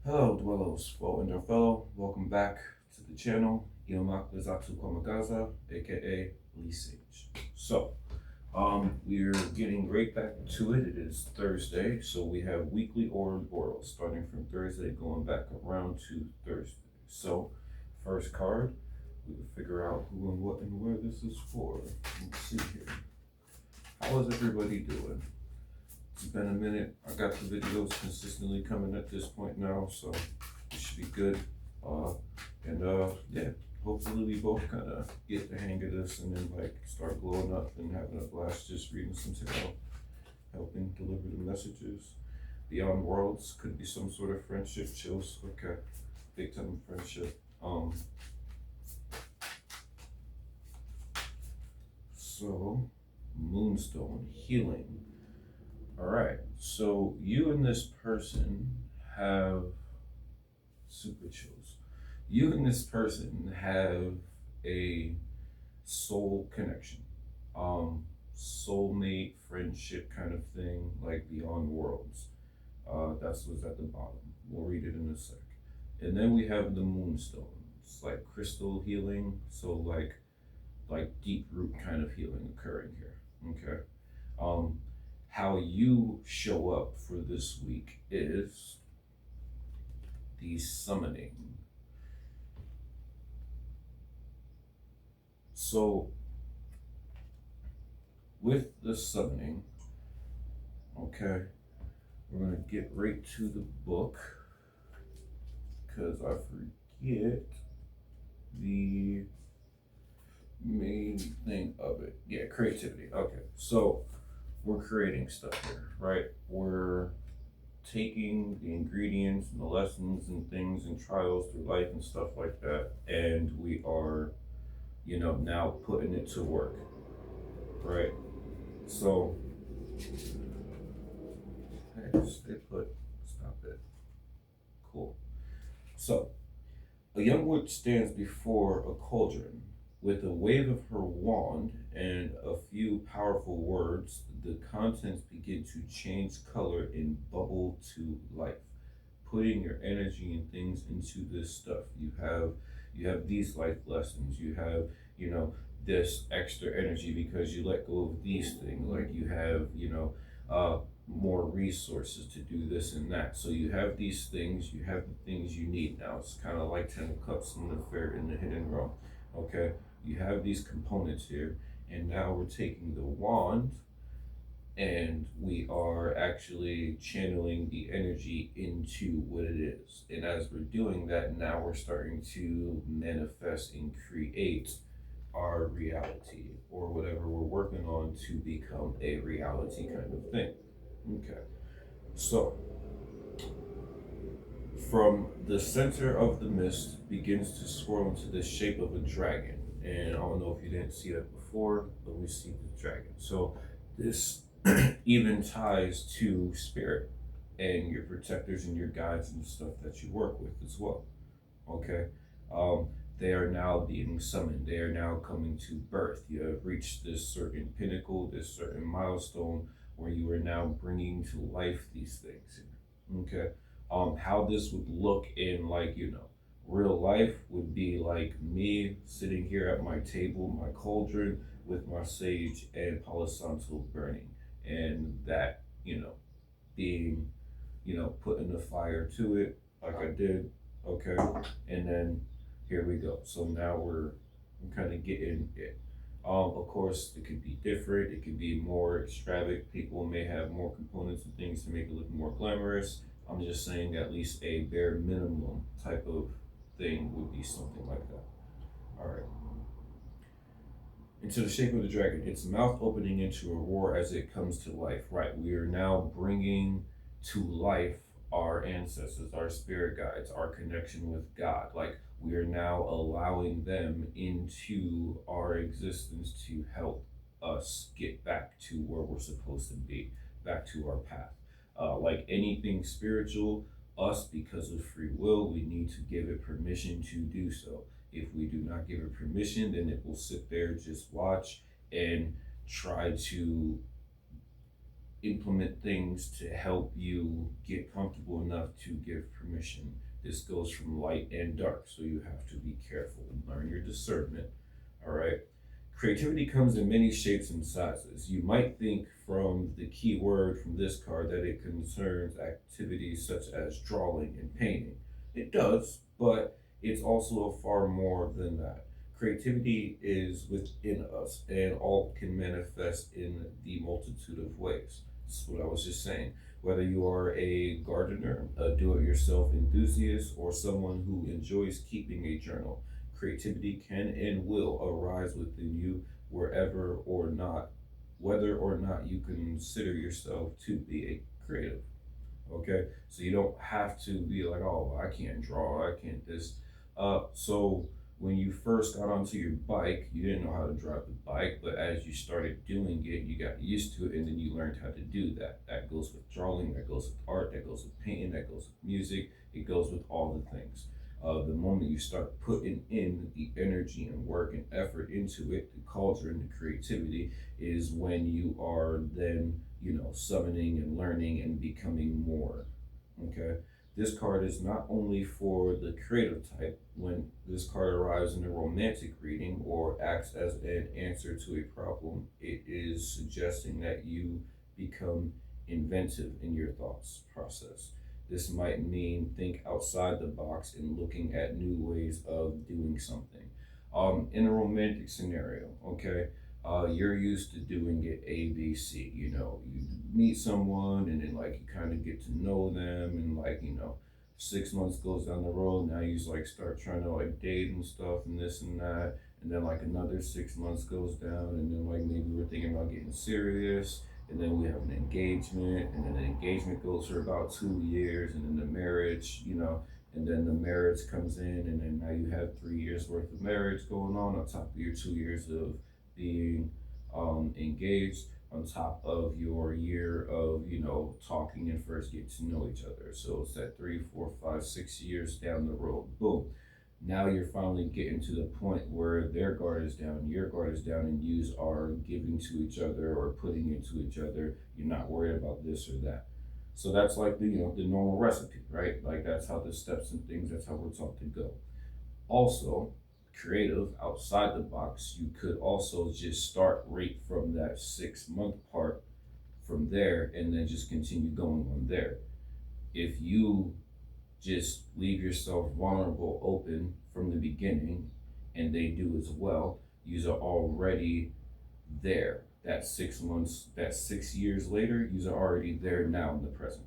Hello, dwellers, and fellow. Welcome back to the channel. Iomak Lizatu Komagaza, aka Lee Sage. So, we're getting right back to it. It is Thursday, so we have weekly Oroboros starting from Thursday, going back around to Thursday. So, first card, we will figure out who and what and where this is for. Let's see here. How is everybody doing? It's been a minute. I got the videos consistently coming at this point now, so it should be good. Yeah, hopefully we both kind of get the hang of this and then like start glowing up and having a blast just reading some tarot, helping deliver the messages. Beyond worlds could be some sort of friendship chills. Okay, big time friendship. So Moonstone healing. All right, so you and this person have super chills. You and this person have a soul connection, soulmate friendship kind of thing, like beyond worlds. That's what's at the bottom. We'll read it in a sec. And then we have the Moonstone. It's like crystal healing, so like deep root kind of healing occurring here. Okay. How you show up for this week is the summoning. So with the summoning, okay, we're gonna get right to the book because I forget the main thing of it. Yeah, creativity. Okay, so we're creating stuff here, right? We're taking the ingredients and the lessons and things and trials through life and stuff like that, and we are, now putting it to work, right? So, hey, stay put. Stop it. Cool. So, a young witch stands before a cauldron. With a wave of her wand and a few powerful words, the contents begin to change color and bubble to life. Putting your energy and things into this stuff. You have these life lessons. You have, this extra energy because you let go of these things. Like you have, more resources to do this and that. So you have these things, you have the things you need now. It's kind of like 10 of Cups in the hidden realm. Okay, you have these components here, and now we're taking the wand and we are actually channeling the energy into what it is. And as we're doing that, now we're starting to manifest and create our reality or whatever we're working on to become a reality kind of thing. Okay, so from the center of the mist begins to swirl into the shape of a dragon. And I don't know if you didn't see that before, but we see the dragon. So this even ties to spirit and your protectors and your guides and stuff that you work with as well. Okay. They are now being summoned. They are now coming to birth. You have reached this certain pinnacle, this certain milestone where you are now bringing to life these things. Okay. How this would look in, like, real life would be like me sitting here at my table, my cauldron, with my sage and Palo Santo burning, and that, being, putting the fire to it like I did, okay, and then here we go. So now we're kind of getting it. Of course, it could be different. It could be more extravagant. People may have more components and things to make it look more glamorous. I'm just saying at least a bare minimum type of thing would be something like that. All right. Into the shape of the dragon, its mouth opening into a roar as it comes to life. Right. We are now bringing to life our ancestors, our spirit guides, our connection with God. Like, we are now allowing them into our existence to help us get back to where we're supposed to be, back to our path. Like anything spiritual, us, because of free will, we need to give it permission to do so. If we do not give it permission, then it will sit there, just watch, and try to implement things to help you get comfortable enough to give permission. This goes from light and dark, so you have to be careful and learn your discernment. All right. Creativity comes in many shapes and sizes. You might think from the key word from this card that it concerns activities such as drawing and painting. It does, but it's also far more than that. Creativity is within us and all can manifest in the multitude of ways. That's what I was just saying. Whether you are a gardener, a do it yourself enthusiast, or someone who enjoys keeping a journal, creativity can and will arise within you wherever or not, whether or not you consider yourself to be a creative. Okay, so you don't have to be like, oh, I can't draw, I can't this. So when you first got onto your bike, you didn't know how to drive the bike, but as you started doing it, you got used to it, and then you learned how to do that. That goes with drawing, that goes with art, that goes with painting, that goes with music. It goes with all the things. The moment you start putting in the energy and work and effort into it, the culture and the creativity is when you are then, summoning and learning and becoming more. Okay. This card is not only for the creative type. When this card arrives in a romantic reading or acts as an answer to a problem, it is suggesting that you become inventive in your thoughts process. This might mean think outside the box and looking at new ways of doing something. In a romantic scenario, okay, you're used to doing it A, B, C. You meet someone and then like you kind of get to know them, and like 6 months goes down the road. Now you just like start trying to like date and stuff and this and that, and then like another 6 months goes down, and then like maybe we're thinking about getting serious, and then we have an engagement, and then the engagement goes for about 2 years, and then the marriage, and then the marriage comes in, and then now you have 3 years worth of marriage going on top of your 2 years of being engaged, on top of your year of talking and first get to know each other. So it's that 3, 4, 5, 6 years down the road. Boom. Now you're finally getting to the point where their guard is down, your guard is down, and you are giving to each other or putting into each other. You're not worried about this or that. So that's like the normal recipe, right? Like that's how the steps and things. That's how we're taught to go. Also, creative outside the box, you could also just start right from that 6 month part from there, and then just continue going on there. If you just leave yourself vulnerable, open from the beginning, and they do as well, you are already there. That 6 months, that 6 years later, you are already there now in the present.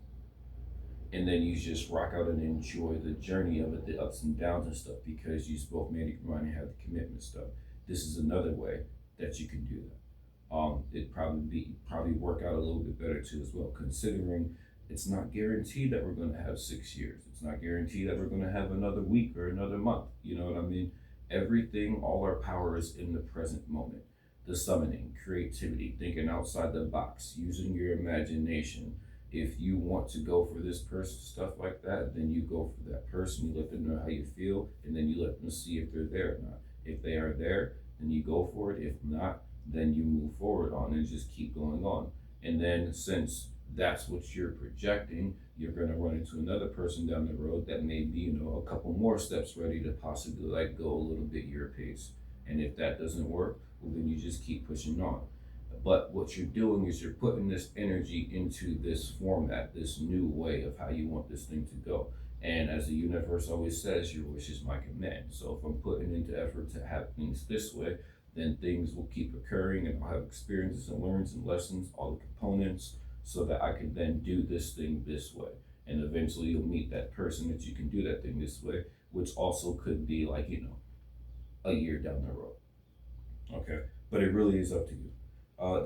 And then you just rock out and enjoy the journey of it, the ups and downs and stuff, because you both made up your mind and have the commitment stuff. This is another way that you can do that. It probably work out a little bit better too as well, considering it's not guaranteed that we're going to have 6 years. It's not guaranteed that we're going to have another week or another month. You know what I mean? Everything, all our power is in the present moment. The summoning, creativity, thinking outside the box, using your imagination. If you want to go for this person, stuff like that, then you go for that person. You let them know how you feel, and then you let them see if they're there or not. If they are there, then you go for it. If not, then you move forward on and just keep going on. And then since that's what you're projecting. You're going to run into another person down the road that may be, a couple more steps ready to possibly like go a little bit your pace. And if that doesn't work, well, then you just keep pushing on. But what you're doing is you're putting this energy into this format, this new way of how you want this thing to go. And as the universe always says, your wish is my command. So if I'm putting into effort to have things this way, then things will keep occurring and I'll have experiences and learns and lessons, all the components, so that I can then do this thing this way. And eventually you'll meet that person that you can do that thing this way, which also could be like, a year down the road. Okay. But it really is up to you.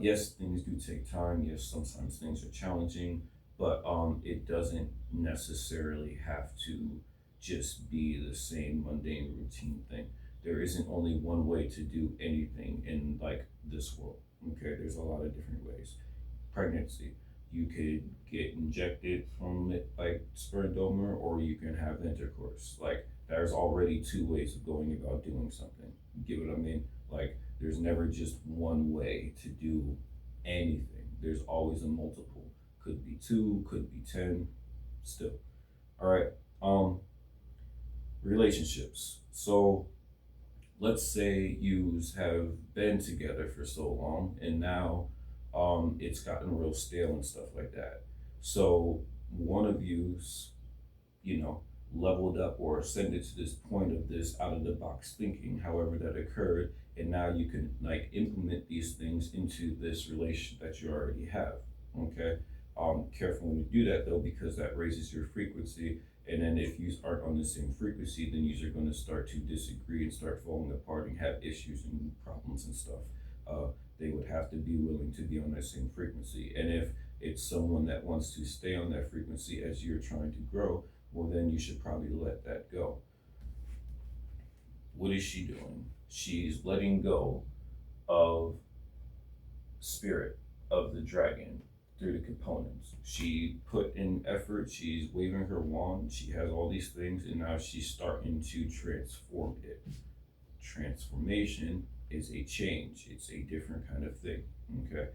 Yes, things do take time. Yes, sometimes things are challenging, but it doesn't necessarily have to just be the same mundane routine thing. There isn't only one way to do anything in like this world. Okay, there's a lot of different ways. Pregnancy, you could get injected from it like sperm donor, or you can have intercourse. Like there's already two ways of going about doing something. You get what I mean? Like there's never just one way to do anything. There's always a multiple. Could be two, could be 10, still. All right. Relationships. So let's say you have been together for so long and now it's gotten real stale and stuff like that. So one of you's, you know, leveled up or ascended to this point of this out of the box thinking, however that occurred, and now you can like implement these things into this relation that you already have. Okay. Careful when you do that though, because that raises your frequency. And then if you aren't on the same frequency, then you are going to start to disagree and start falling apart and have issues and problems and stuff. They would have to be willing to be on that same frequency. And if it's someone that wants to stay on that frequency as you're trying to grow, well, then you should probably let that go. What is she doing? She's letting go of spirit of the dragon through the components. She put in effort, she's waving her wand, she has all these things, and now she's starting to transform it. Transformation is a change, it's a different kind of thing. Okay.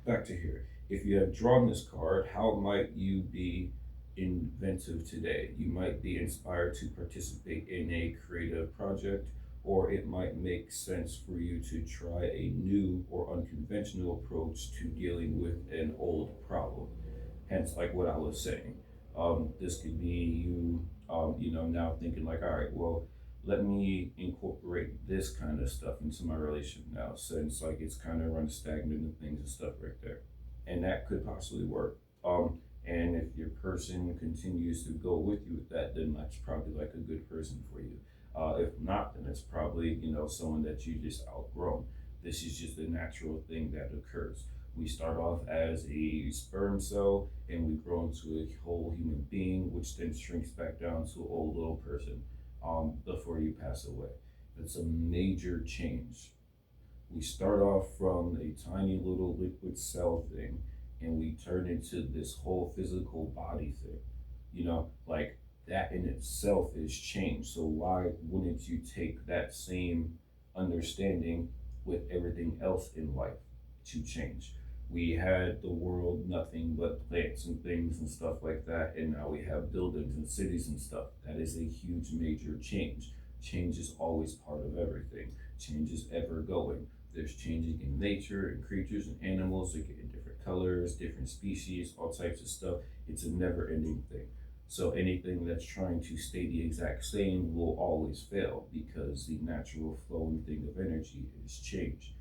Back to here. If you have drawn this card, how might you be inventive today? You might be inspired to participate in a creative project, or it might make sense for you to try a new or unconventional approach to dealing with an old problem. Hence, like what I was saying, this could be you, now thinking like, all right, well, let me incorporate this kind of stuff into my relationship now, since like it's kind of run stagnant and things and stuff right there, and that could possibly work. And if your person continues to go with you with that, then that's probably like a good person for you. If not, then it's probably, someone that you just outgrown. This is just a natural thing that occurs. We start off as a sperm cell and we grow into a whole human being, which then shrinks back down to an old little person before you pass away. It's a major change. We start off from a tiny little liquid cell thing and we turn into this whole physical body thing. Like that in itself is change. So why wouldn't you take that same understanding with everything else in life to change? We had the world nothing but plants and things and stuff like that, and now we have buildings and cities and stuff. That is a huge major change. Change is always part of everything. Change is ever going. There's changing in nature and creatures and animals. They get in different colors, different species, all types of stuff. It's a never ending thing. So anything that's trying to stay the exact same will always fail because the natural flowing thing of energy is change.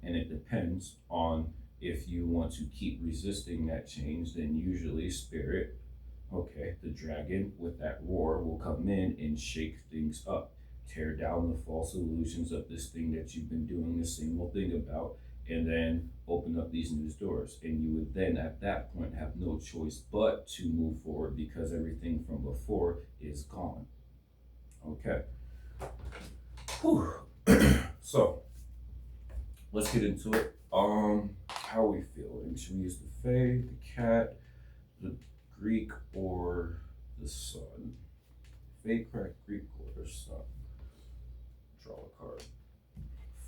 And it depends on if you want to keep resisting that change, then usually spirit, okay, the dragon with that roar will come in and shake things up, tear down the false illusions of this thing that you've been doing the same old thing about, and then open up these new doors. And you would then at that point have no choice but to move forward because everything from before is gone. Okay. Whew. So let's get into it. How are we feeling? Should we use the Fae, the cat, the Greek, or the sun? Fae, crack, Greek, or the sun? Draw a card.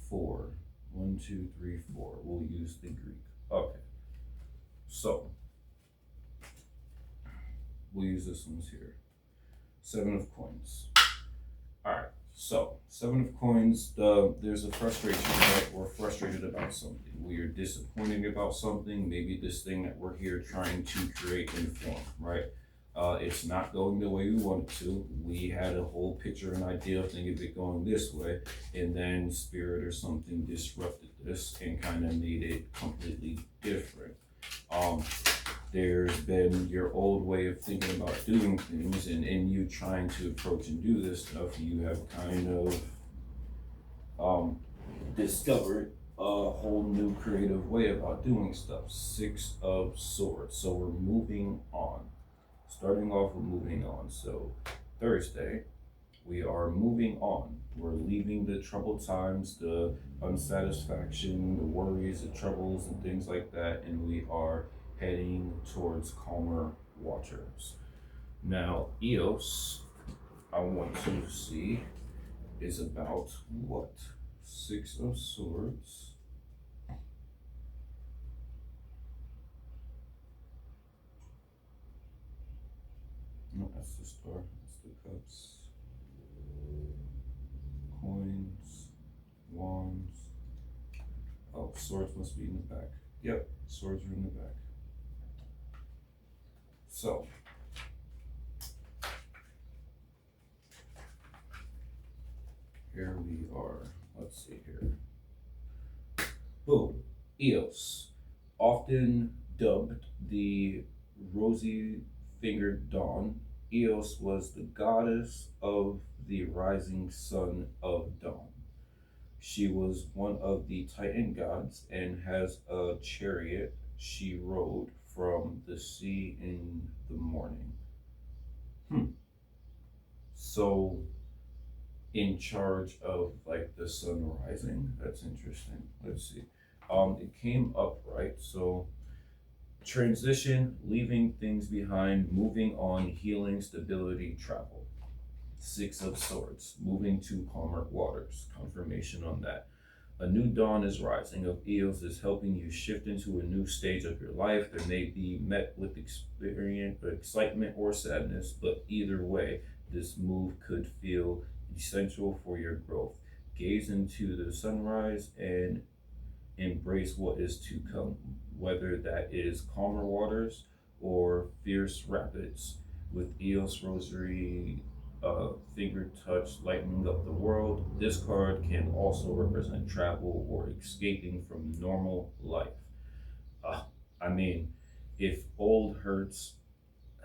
4. 1, 2, 3, 4. We'll use the Greek. Okay. So we'll use this one's here. Seven of coins. All right. So seven of coins. There's a frustration, right? We're frustrated about something. We are disappointed about something. Maybe this thing that we're here trying to create and form, right? It's not going the way we want it to. We had a whole picture and idea of thinking of it going this way, and then spirit or something disrupted this and kind of made it completely different. Um, there's been your old way of thinking about doing things, and in you trying to approach and do this stuff, you have kind of discovered a whole new creative way about doing stuff. Six of Swords. So we're moving on. Starting off with moving on. So Thursday, we are moving on. We're leaving the troubled times, the unsatisfaction, the worries, the troubles, and things like that, and we are heading towards calmer waters. Now, Eos, I want to see, is about what? Six of Swords. No, that's the star. That's the cups. Coins. Wands. Oh, swords must be in the back. Yep, swords are in the back. So, here we are. Let's see here. Boom. Eos, often dubbed the rosy fingered dawn. Eos was the goddess of the rising sun of dawn. She was one of the Titan gods and has a chariot she rode from the sea in the morning. So, in charge of like the sun rising, that's interesting. Let's see. It came up right. So, transition, leaving things behind, moving on, healing, stability, travel. Six of Swords, moving to calmer waters. Confirmation on that. A new dawn is rising of Eos is helping you shift into a new stage of your life. There may be met with experience, excitement, or sadness, but either way, this move could feel essential for your growth. Gaze into the sunrise and embrace what is to come, whether that is calmer waters or fierce rapids. With Eos Rosary finger touch lightening up the world, this card can also represent travel or escaping from normal life. Uh, I mean, if old hurts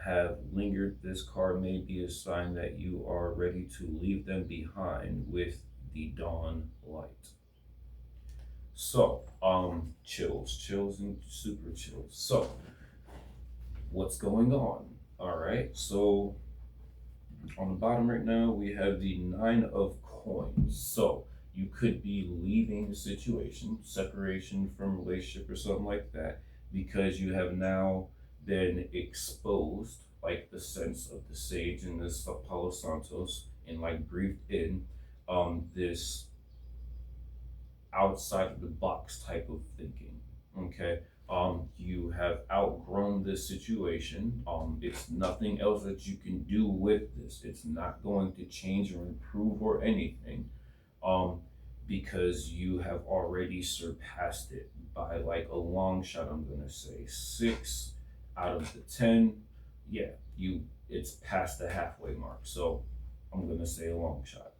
have lingered, this card may be a sign that you are ready to leave them behind with the dawn light. So, chills and super chills. So, what's going on? All right. So, on the bottom right now, we have the Nine of Coins. So, you could be leaving the situation, separation from relationship or something like that, because you have now been exposed, like the sense of the sage and this Palo Santos, and like breathed in this outside of the box type of thinking. Okay. You have outgrown this situation. It's nothing else that you can do with this. It's not going to change or improve or anything. Um, because you have already surpassed it by like a long shot. I'm gonna say 6 out of the 10. Yeah, it's past the halfway mark. So I'm gonna say a long shot.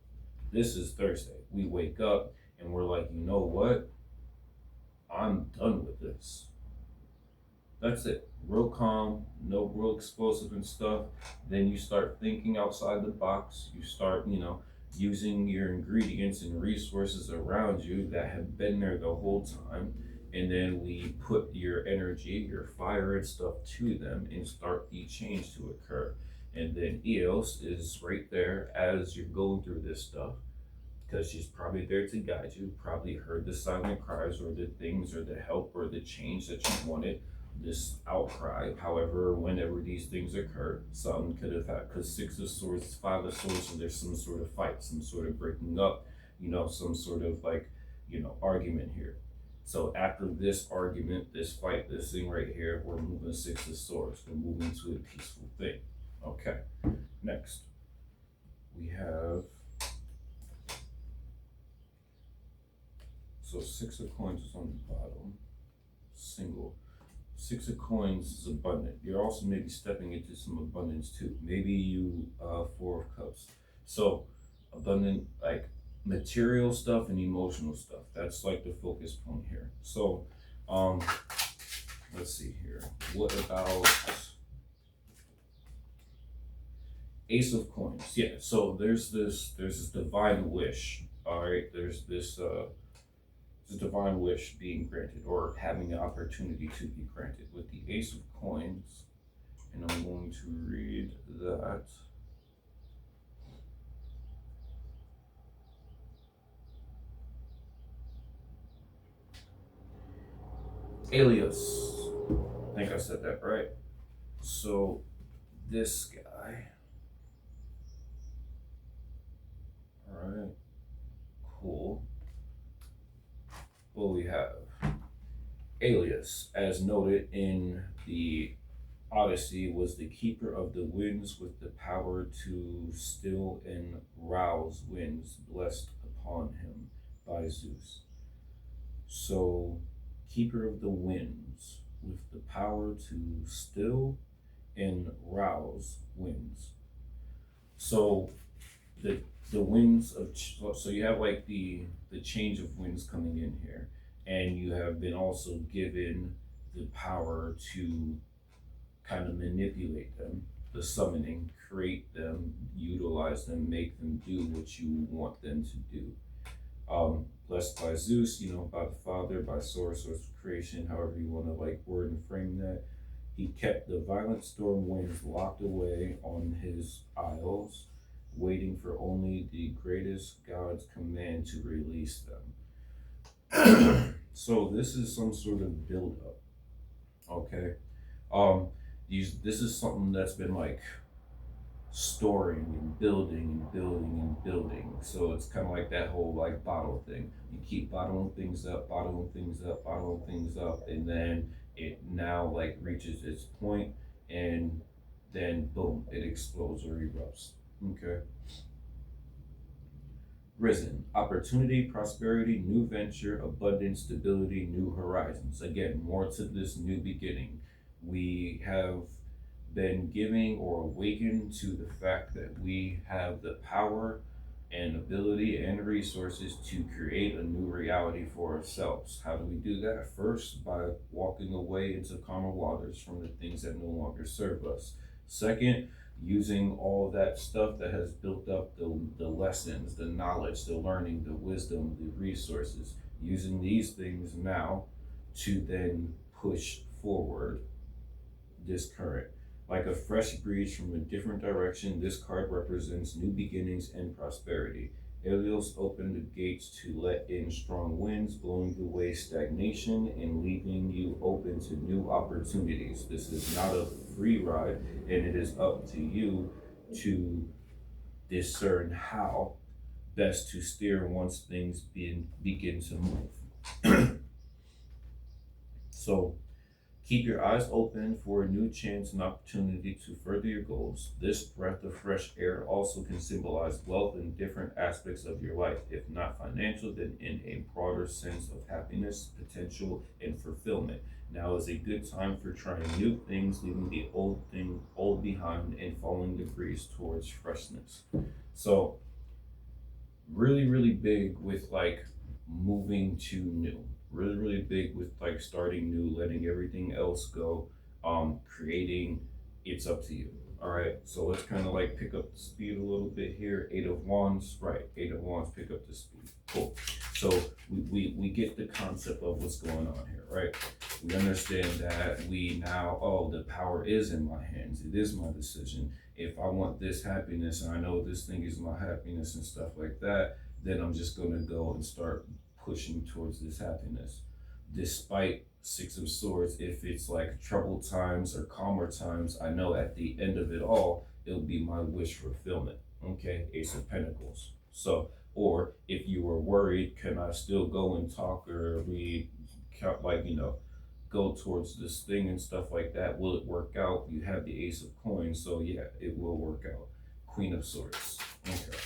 This is Thursday. We wake up and we're like, you know what? I'm done with this. That's it. Real calm, no real explosive and stuff. Then you start thinking outside the box. You start, using your ingredients and resources around you that have been there the whole time. And then we put your energy, your fire and stuff to them and start the change to occur. And then Eos is right there as you're going through this stuff, because she's probably there to guide you, probably heard the silent cries or the things or the help or the change that you wanted, this outcry. However, whenever these things occur, something could have happened, because Six of Swords, Five of Swords, so there's some sort of fight, some sort of breaking up, some sort of like, argument here. So after this argument, this fight, this thing right here, we're moving Six of Swords. We're moving to a peaceful thing. Okay. Next, we have, so Six of Coins is on the bottom, single. Six of Coins is abundant. You're also maybe stepping into some abundance too. Maybe you, Four of Cups. So abundant, like material stuff and emotional stuff. That's like the focus point here. So, let's see here. What about Ace of Coins? Yeah. So there's this divine wish. All right. There's this divine wish being granted or having the opportunity to be granted with the Ace of Coins. And I'm going to read that. Alias. I think I said that right. So this guy. All right. Cool. What we have? Alias, as noted in the Odyssey, was the keeper of the winds with the power to still and rouse winds blessed upon him by Zeus. So, keeper of the winds with the power to still and rouse winds. So, the winds of, so you have like the change of winds coming in here, and you have been also given the power to kind of manipulate them, the summoning, create them, utilize them, make them do what you want them to do. Blessed by Zeus, by the Father, by source of creation, however you want to like word and frame that. He kept the violent storm winds locked away on his isles, waiting for only the greatest God's command to release them. So this is some sort of build up. Okay. This is something that's been like storing and building and building and building. So it's kind of like that whole like bottle thing. You keep bottling things up, bottling things up, bottling things up, and then it now like reaches its point, and then boom, it explodes or erupts. Okay. Risen, opportunity, prosperity, new venture, abundance, stability, new horizons. Again, more to this new beginning. We have been giving or awakened to the fact that we have the power and ability and resources to create a new reality for ourselves. How do we do that? First, by walking away into calmer waters from the things that no longer serve us. Second, using all that stuff that has built up the lessons, the knowledge, the learning, the wisdom, the resources, using these things now to then push forward this current. Like a fresh breeze from a different direction, this card represents new beginnings and prosperity. Helios opened the gates to let in strong winds, blowing away stagnation and leaving you open to new opportunities. This is not a free ride, and it is up to you to discern how best to steer once things begin to move. So, keep your eyes open for a new chance and opportunity to further your goals. This breath of fresh air also can symbolize wealth in different aspects of your life, if not financial, then in a broader sense of happiness, potential, and fulfillment. Now is a good time for trying new things, leaving the old behind, and following the breeze towards freshness. So, really, really big with like moving to new. Really, really big with like starting new, letting everything else go, creating. It's up to you. All right. So let's kind of like pick up the speed a little bit here. Eight of Wands, right? Eight of Wands, pick up the speed. Cool. So we get the concept of what's going on here, right? We understand that we now, oh, the power is in my hands. It is my decision. If I want this happiness and I know this thing is my happiness and stuff like that, then I'm just going to go and start pushing towards this happiness. Despite Six of Swords, if it's like troubled times or calmer times, I know at the end of it all, it'll be my wish fulfillment. Okay, Ace of Pentacles. So, or if you were worried, can I still go and talk or read like, go towards this thing and stuff like that. Will it work out? You have the Ace of Coins, so yeah, it will work out. Queen of Swords. Okay.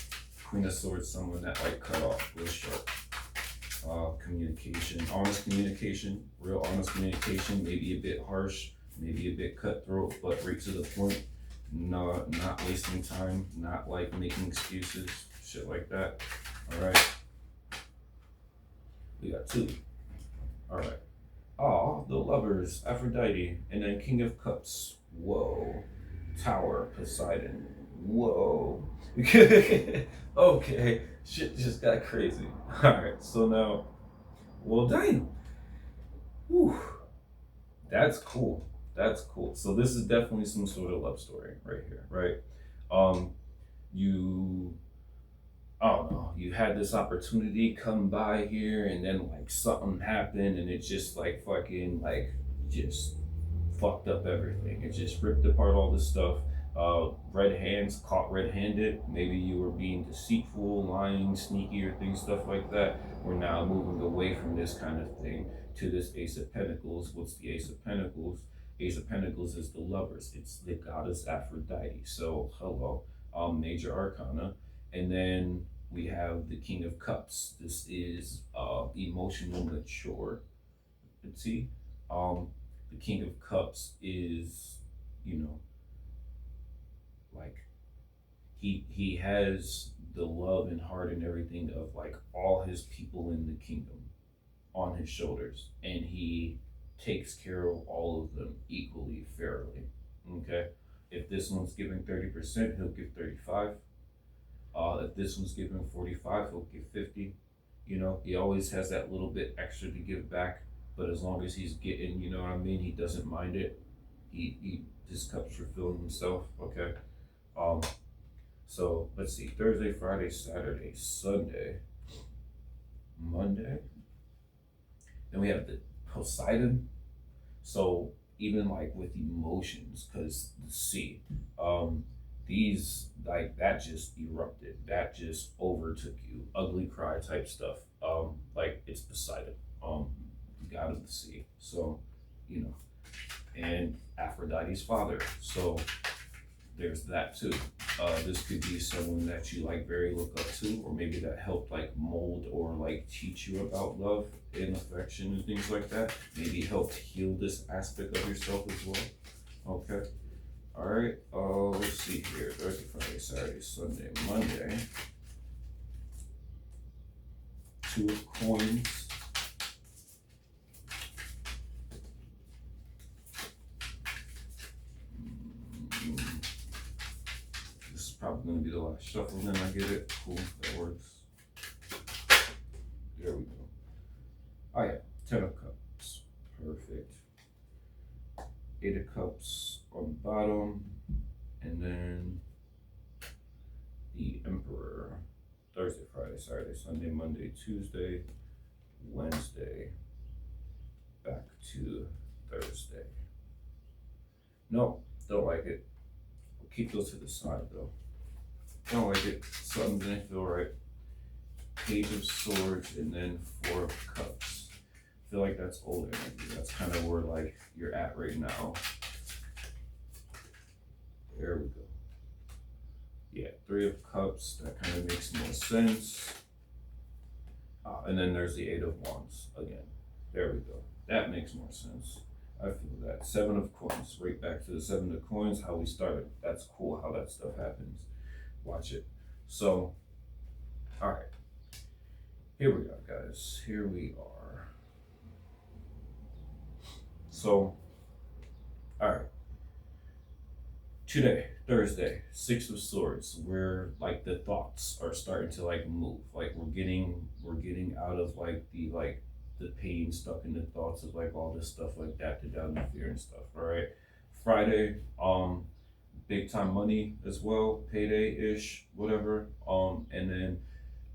Queen of Swords, someone that like cut off, real short. Communication, honest communication, real honest communication, maybe a bit harsh, maybe a bit cutthroat, but right to the point. No, not wasting time, not like making excuses, shit like that. All right. We got two. All right. Oh, the Lovers, Aphrodite, and then King of Cups. Whoa. Tower, Poseidon. Whoa. Okay, shit just got crazy. All right, so now, well, damn. Whew. That's cool. That's cool. So this is definitely some sort of love story right here, right? Um, you I don't know, you had this opportunity come by here and then like something happened and it just like fucking like just fucked up everything. It just ripped apart all this stuff. Red hands caught red-handed. Maybe you were being deceitful, lying, sneaky, or things, stuff like that. We're now moving away from this kind of thing to this Ace of Pentacles. What's the Ace of Pentacles? Ace of Pentacles is the Lovers. It's the goddess Aphrodite. So hello, major arcana, and then we have the King of Cups. This is emotional mature. Let's see. The King of Cups is, you know, like he has the love and heart and everything of like all his people in the kingdom on his shoulders, and he takes care of all of them equally, fairly. Okay, if this one's giving 30%, he'll give 35. If this one's giving 45, he'll give 50. He always has that little bit extra to give back, but as long as he's getting, you know what I mean, he doesn't mind it. He his cup's refilling himself. Okay. Um, so let's see, Thursday, Friday, Saturday, Sunday, Monday. Then we have the Poseidon. So even like with emotions, because the sea, these like that just erupted, that just overtook you, ugly cry type stuff. Like it's Poseidon, god of the sea. So, you know, and Aphrodite's father. So there's that too. This could be someone that you like very look up to, or maybe that helped like mold or like teach you about love and affection and things like that. Maybe helped heal this aspect of yourself as well. Okay. All right. Let's see here. Thursday, Friday, Saturday, Sunday, Monday. Two of Coins. Probably going to be the last shuffle, then I get it. Cool, that works. There we go. Oh yeah, 10 of Cups. Perfect. 8 of Cups on the bottom. And then the Emperor. Thursday, Friday, Saturday, Sunday, Monday, Tuesday, Wednesday. Back to Thursday. No, don't like it. We'll keep those to the side though. Don't like it. Something didn't feel right. Page of Swords and then 4 of Cups. I feel like that's old energy. That's kind of where like you're at right now. There we go. Yeah, 3 of Cups. That kind of makes more sense. And then there's the 8 of Wands again. There we go. That makes more sense. I feel that. 7 of Coins. Right back to the 7 of Coins. How we started. That's cool how that stuff happens. Watch it. So, all right. Here we are, guys. Here we are. So, all right. Today, Thursday, 6 of Swords, where like the thoughts are starting to like move. Like we're getting out of like the pain stuck in the thoughts of like all this stuff like that, to down the fear and stuff. All right. Friday, big time money as well, payday-ish, whatever. And then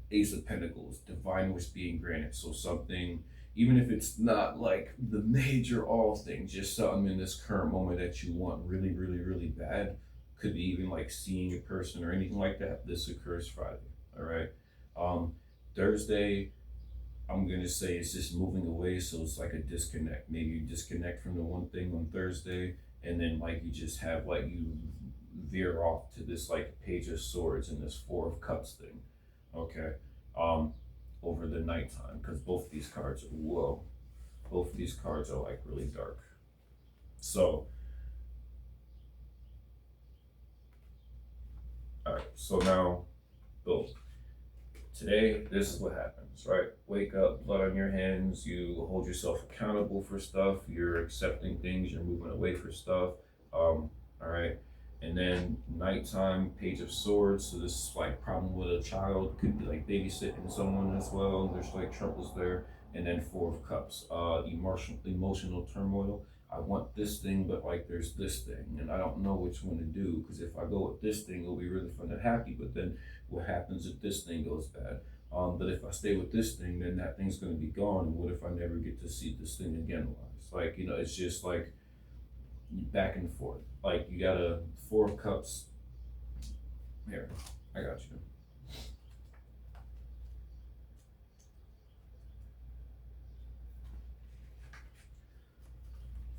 Ace of Pentacles, divine wish being granted. So something, even if it's not like the major all thing, just something in this current moment that you want really, really, really bad. Could be even like seeing a person or anything like that. This occurs Friday. All right. Thursday, I'm gonna say it's just moving away, so it's like a disconnect. Maybe you disconnect from the one thing on Thursday, and then like you just have like you veer off to this like Page of Swords and this Four of Cups thing. Okay. Um, over the nighttime, because both of these cards are whoa. Both of these cards are like really dark. So, all right. So now, boom. Today, this is what happens, right? Wake up, blood on your hands, you hold yourself accountable for stuff, you're accepting things, you're moving away for stuff. All right. And then nighttime, Page of Swords. So this is like problem with a child, could be like babysitting someone as well. There's like troubles there. And then Four of Cups, emotional turmoil. I want this thing, but like there's this thing, and I don't know which one to do. Because if I go with this thing, it'll be really fun and happy. But then what happens if this thing goes bad? But if I stay with this thing, then that thing's going to be gone. And what if I never get to see this thing again? It's like, it's just like back and forth. Like you got a Four of Cups. Here, I got you.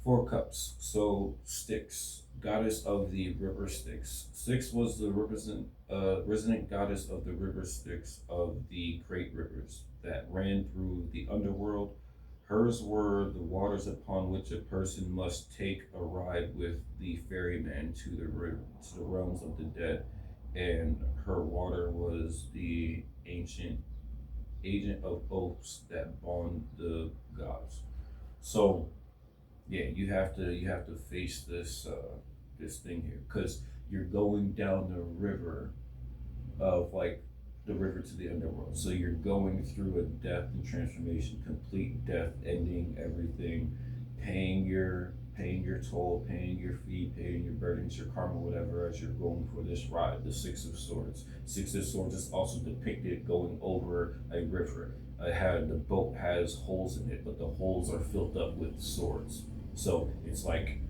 Four Cups. So Styx, goddess of the river Styx. Styx was the resident goddess of the river Styx of the great rivers that ran through the underworld. Hers were the waters upon which a person must take a ride with the ferryman to to the realms of the dead, and her water was the ancient agent of oaths that bond the gods. So yeah, you have to face this thing here because you're going down the river of like the river to the underworld. So you're going through a death and transformation, complete death, ending everything, paying your toll, paying your fee, paying your burdens, your karma, whatever, as you're going for this ride. The Six of Swords. Six of Swords is also depicted going over a river. The boat has holes in it, but the holes are filled up with swords. So it's like,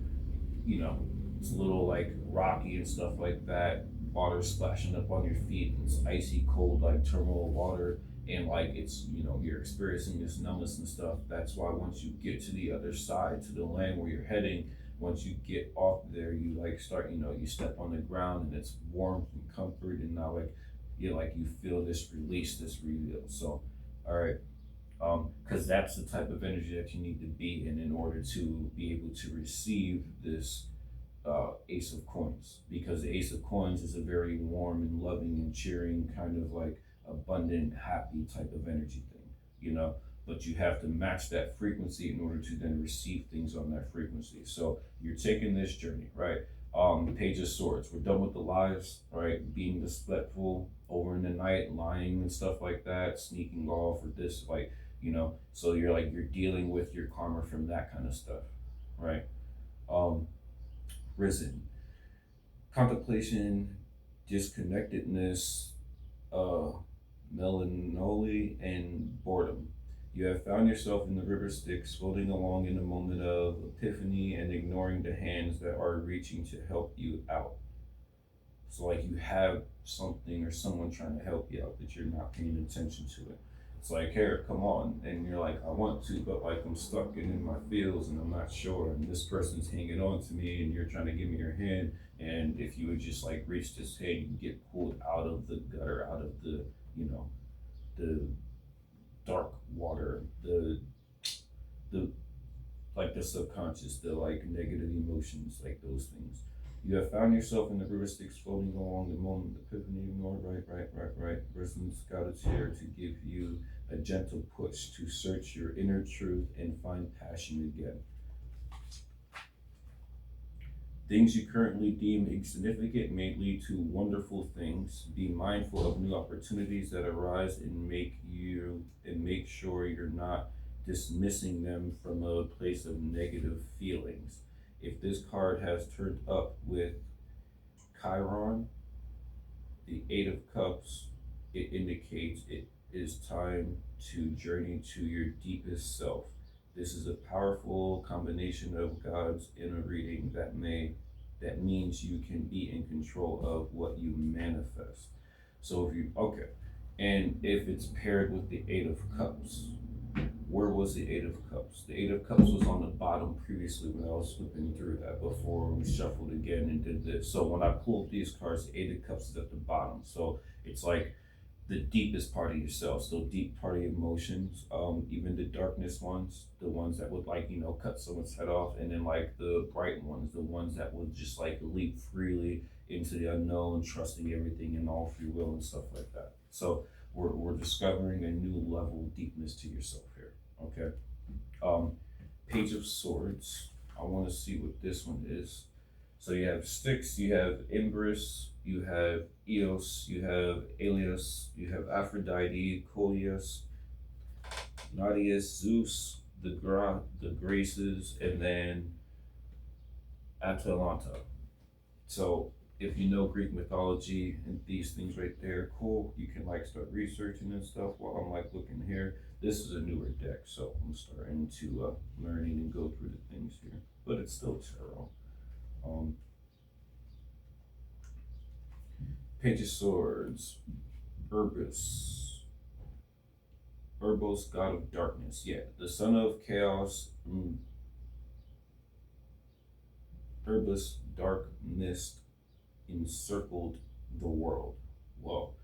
you know, it's a little like rocky and stuff like that. Water splashing up on your feet, and it's icy cold, like turmoil water, and like it's, you're experiencing this numbness and stuff. That's why once you get to the other side, to the land where you're heading, once you get off there, you like start, you step on the ground and it's warmth and comfort, and now you feel this release, this reveal. So, all right, because that's the type of energy that you need to be in order to be able to receive this Ace of Coins, because the Ace of Coins is a very warm and loving and cheering kind of like abundant, happy type of energy thing, But you have to match that frequency in order to then receive things on that frequency. So you're taking this journey, right? Page of Swords. We're done with the lies, right? Being despiteful over in the night, lying and stuff like that, sneaking off or this, So you're dealing with your karma from that kind of stuff, right? Um, Risen. Contemplation, disconnectedness, uh, melancholy, and boredom. You have found yourself in the river Styx, floating along in a moment of epiphany and ignoring the hands that are reaching to help you out. So, like, you have something or someone trying to help you out, but you're not paying attention to it. It's like, here, come on. And you're like, I want to, but like I'm stuck in my feels and I'm not sure. And this person's hanging on to me and you're trying to give me your hand. And if you would just like reach this hand, you get pulled out of the gutter, out of the dark water, the like the subconscious, the like negative emotions, like those things. You have found yourself in the river Styx, floating along the moment, epiphany, ignore, right. Person's God is here to give you a gentle push to search your inner truth and find passion again. Things you currently deem insignificant may lead to wonderful things. Be mindful of new opportunities that arise and make sure you're not dismissing them from a place of negative feelings. If this card has turned up with Chiron, the Eight of Cups, it indicates it is time to journey to your deepest self. This is a powerful combination of God's inner reading that means you can be in control of what you manifest. So if you okay, and if it's paired with the Eight of Cups, where was the Eight of Cups? The Eight of Cups was on the bottom previously when I was flipping through that before we shuffled again and did this. So when I pulled these cards, the Eight of Cups is at the bottom. So it's like the deepest part of yourself, so deep part of your emotions, even the darkness ones, the ones that would like, cut someone's head off, and then like the bright ones, the ones that would just like leap freely into the unknown, trusting everything and all free will and stuff like that. So we're discovering a new level of deepness to yourself here. Okay. Um, Page of Swords. I want to see what this one is. So you have Styx, you have Imbris, you have Eos, you have Alias, you have Aphrodite, Coelius, Nadius, Zeus, the Graces, and then Atalanta. So if you know Greek mythology and these things right there, cool. You can like start researching and stuff while I'm like looking here. This is a newer deck, so I'm starting to learning and go through the things here, but it's still tarot. Um, Page of Swords, Urbos, god of darkness. Yeah, the son of chaos, Urbus, dark mist encircled the world. Well,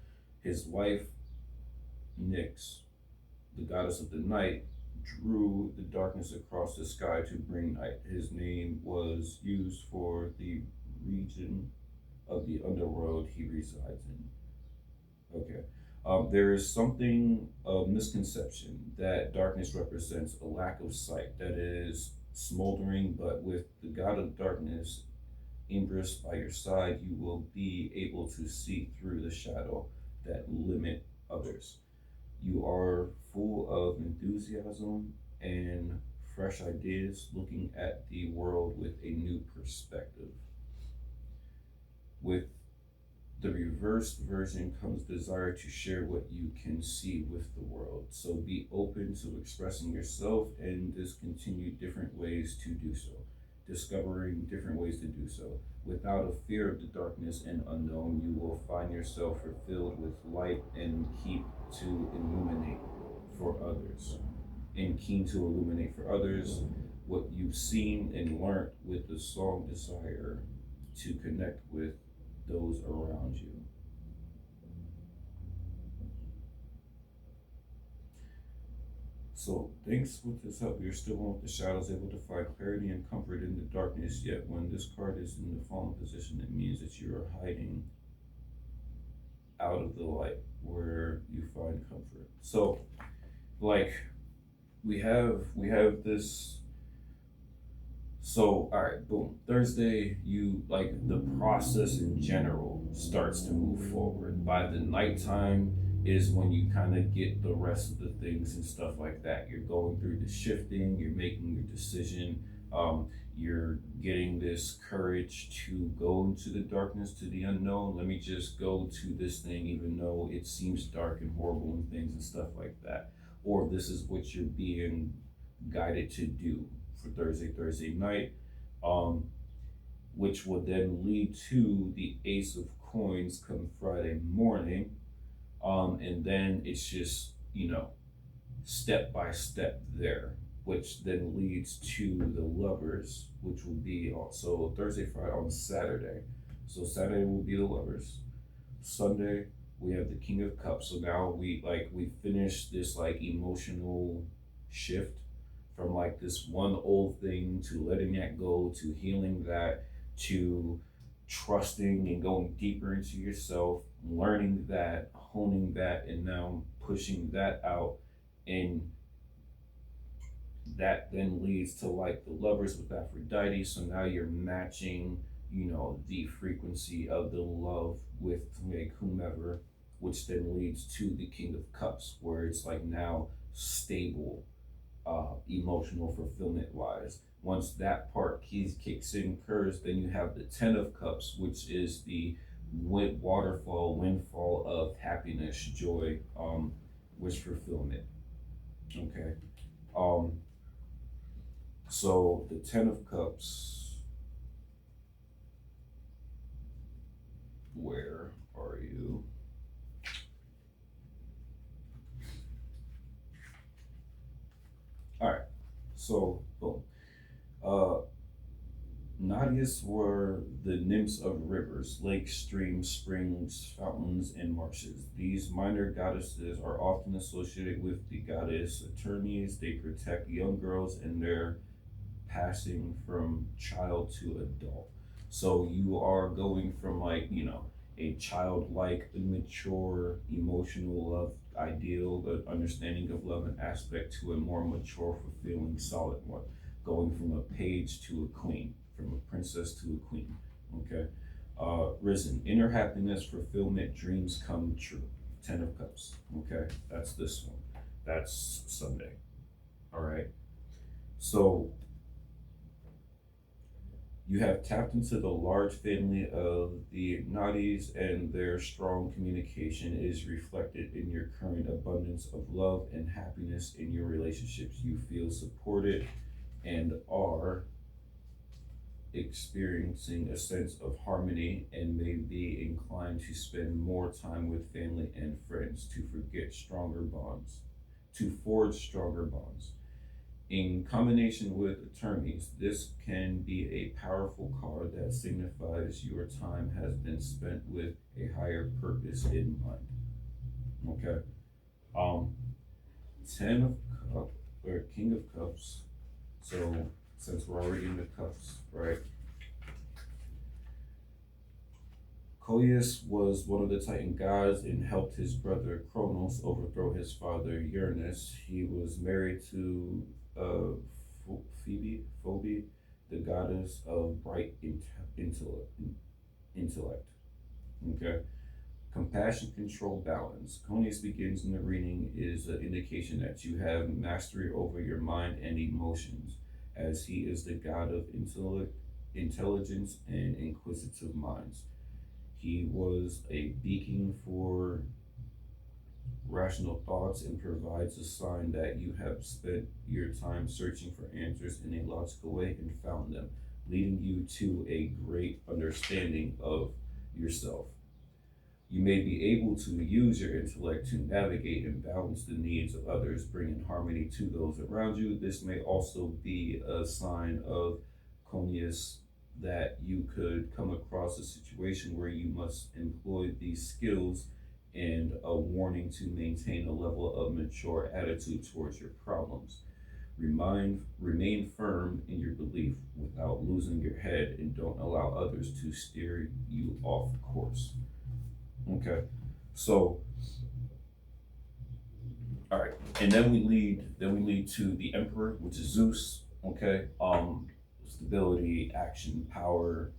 his wife, Nyx, the goddess of the night, drew the darkness across the sky to bring night. His name was used for the region of the underworld he resides in. Okay. There is something of misconception that darkness represents a lack of sight that is smoldering, but with the god of darkness, Imbris, by your side, you will be able to see through the shadow that limit others. You are full of enthusiasm and fresh ideas, looking at the world with a new perspective. With the reversed version comes desire to share what you can see with the world. So be open to expressing yourself and discontinue different ways to do so, discovering different ways to do so. Without a fear of the darkness and unknown, you will find yourself fulfilled with light and keep to illuminate for others. And keen to illuminate for others what you've seen and learned with the strong desire to connect with those around you. So thanks with this help, you're still one with the shadows, able to find clarity and comfort in the darkness. Yet when this card is in the fallen position, it means that you are hiding out of the light where you find comfort. So like we have this. So, all right, boom. Thursday, you like the process in general starts to move forward. By the nighttime is when you kind of get the rest of the things and stuff like that. You're going through the shifting, you're making your decision, you're getting this courage to go into the darkness, to the unknown. Let me just go to this thing, even though it seems dark and horrible and things and stuff like that. Or this is what you're being guided to do for Thursday night, which will then lead to the Ace of Coins come Friday morning, and then it's just step by step there, which then leads to the Lovers, which will be also Thursday, Friday, on Saturday. So Saturday will be the Lovers. Sunday we have the King of Cups. So now we finished this like emotional shift from like this one old thing to letting that go, to healing that, to trusting and going deeper into yourself, learning that, honing that, and now pushing that out. And that then leads to like the Lovers with Aphrodite. So now you're matching, the frequency of the love with like whomever, which then leads to the King of Cups, where it's like now stable, emotional fulfillment wise. Once that part kicks in, occurs, then you have the Ten of Cups, which is the windfall of happiness, joy, wish fulfillment. Okay. So the Ten of Cups, where are you? Conius were the nymphs of rivers, lakes, streams, springs, fountains, and marshes. These minor goddesses are often associated with the goddess attorneys. They protect young girls in their passing from child to adult. So you are going from like, a childlike, immature, emotional love ideal, the understanding of love and aspect to a more mature, fulfilling, solid one. Going from a page to a queen, from a princess to a queen. Okay. Risen, inner happiness, fulfillment, dreams come true. 10 of Cups. Okay. That's this one. That's Sunday. All right. So you have tapped into the large family of the Nadis, and their strong communication is reflected in your current abundance of love and happiness in your relationships. You feel supported and are experiencing a sense of harmony and may be inclined to spend more time with family and friends to forge stronger bonds. In combination with attorneys, this can be a powerful card that signifies your time has been spent with a higher purpose in mind. Okay. Um, 10 of Cups or King of Cups. So since we're already in the cups, right? Coeus was one of the Titan gods and helped his brother Kronos overthrow his father Uranus. He was married to Phoebe, the goddess of bright intellect. Okay. Compassion, control, balance. Conius begins in the reading is an indication that you have mastery over your mind and emotions, as he is the god of intelligence, and inquisitive minds. He was a beacon for rational thoughts and provides a sign that you have spent your time searching for answers in a logical way and found them, leading you to a great understanding of yourself. You may be able to use your intellect to navigate and balance the needs of others, bringing harmony to those around you. This may also be a sign of Conius that you could come across a situation where you must employ these skills, and a warning to maintain a level of mature attitude towards your problems. Remain firm in your belief without losing your head, and don't allow others to steer you off course. Okay, so all right, and then we lead to the Emperor, which is Zeus. Okay, stability, action, power.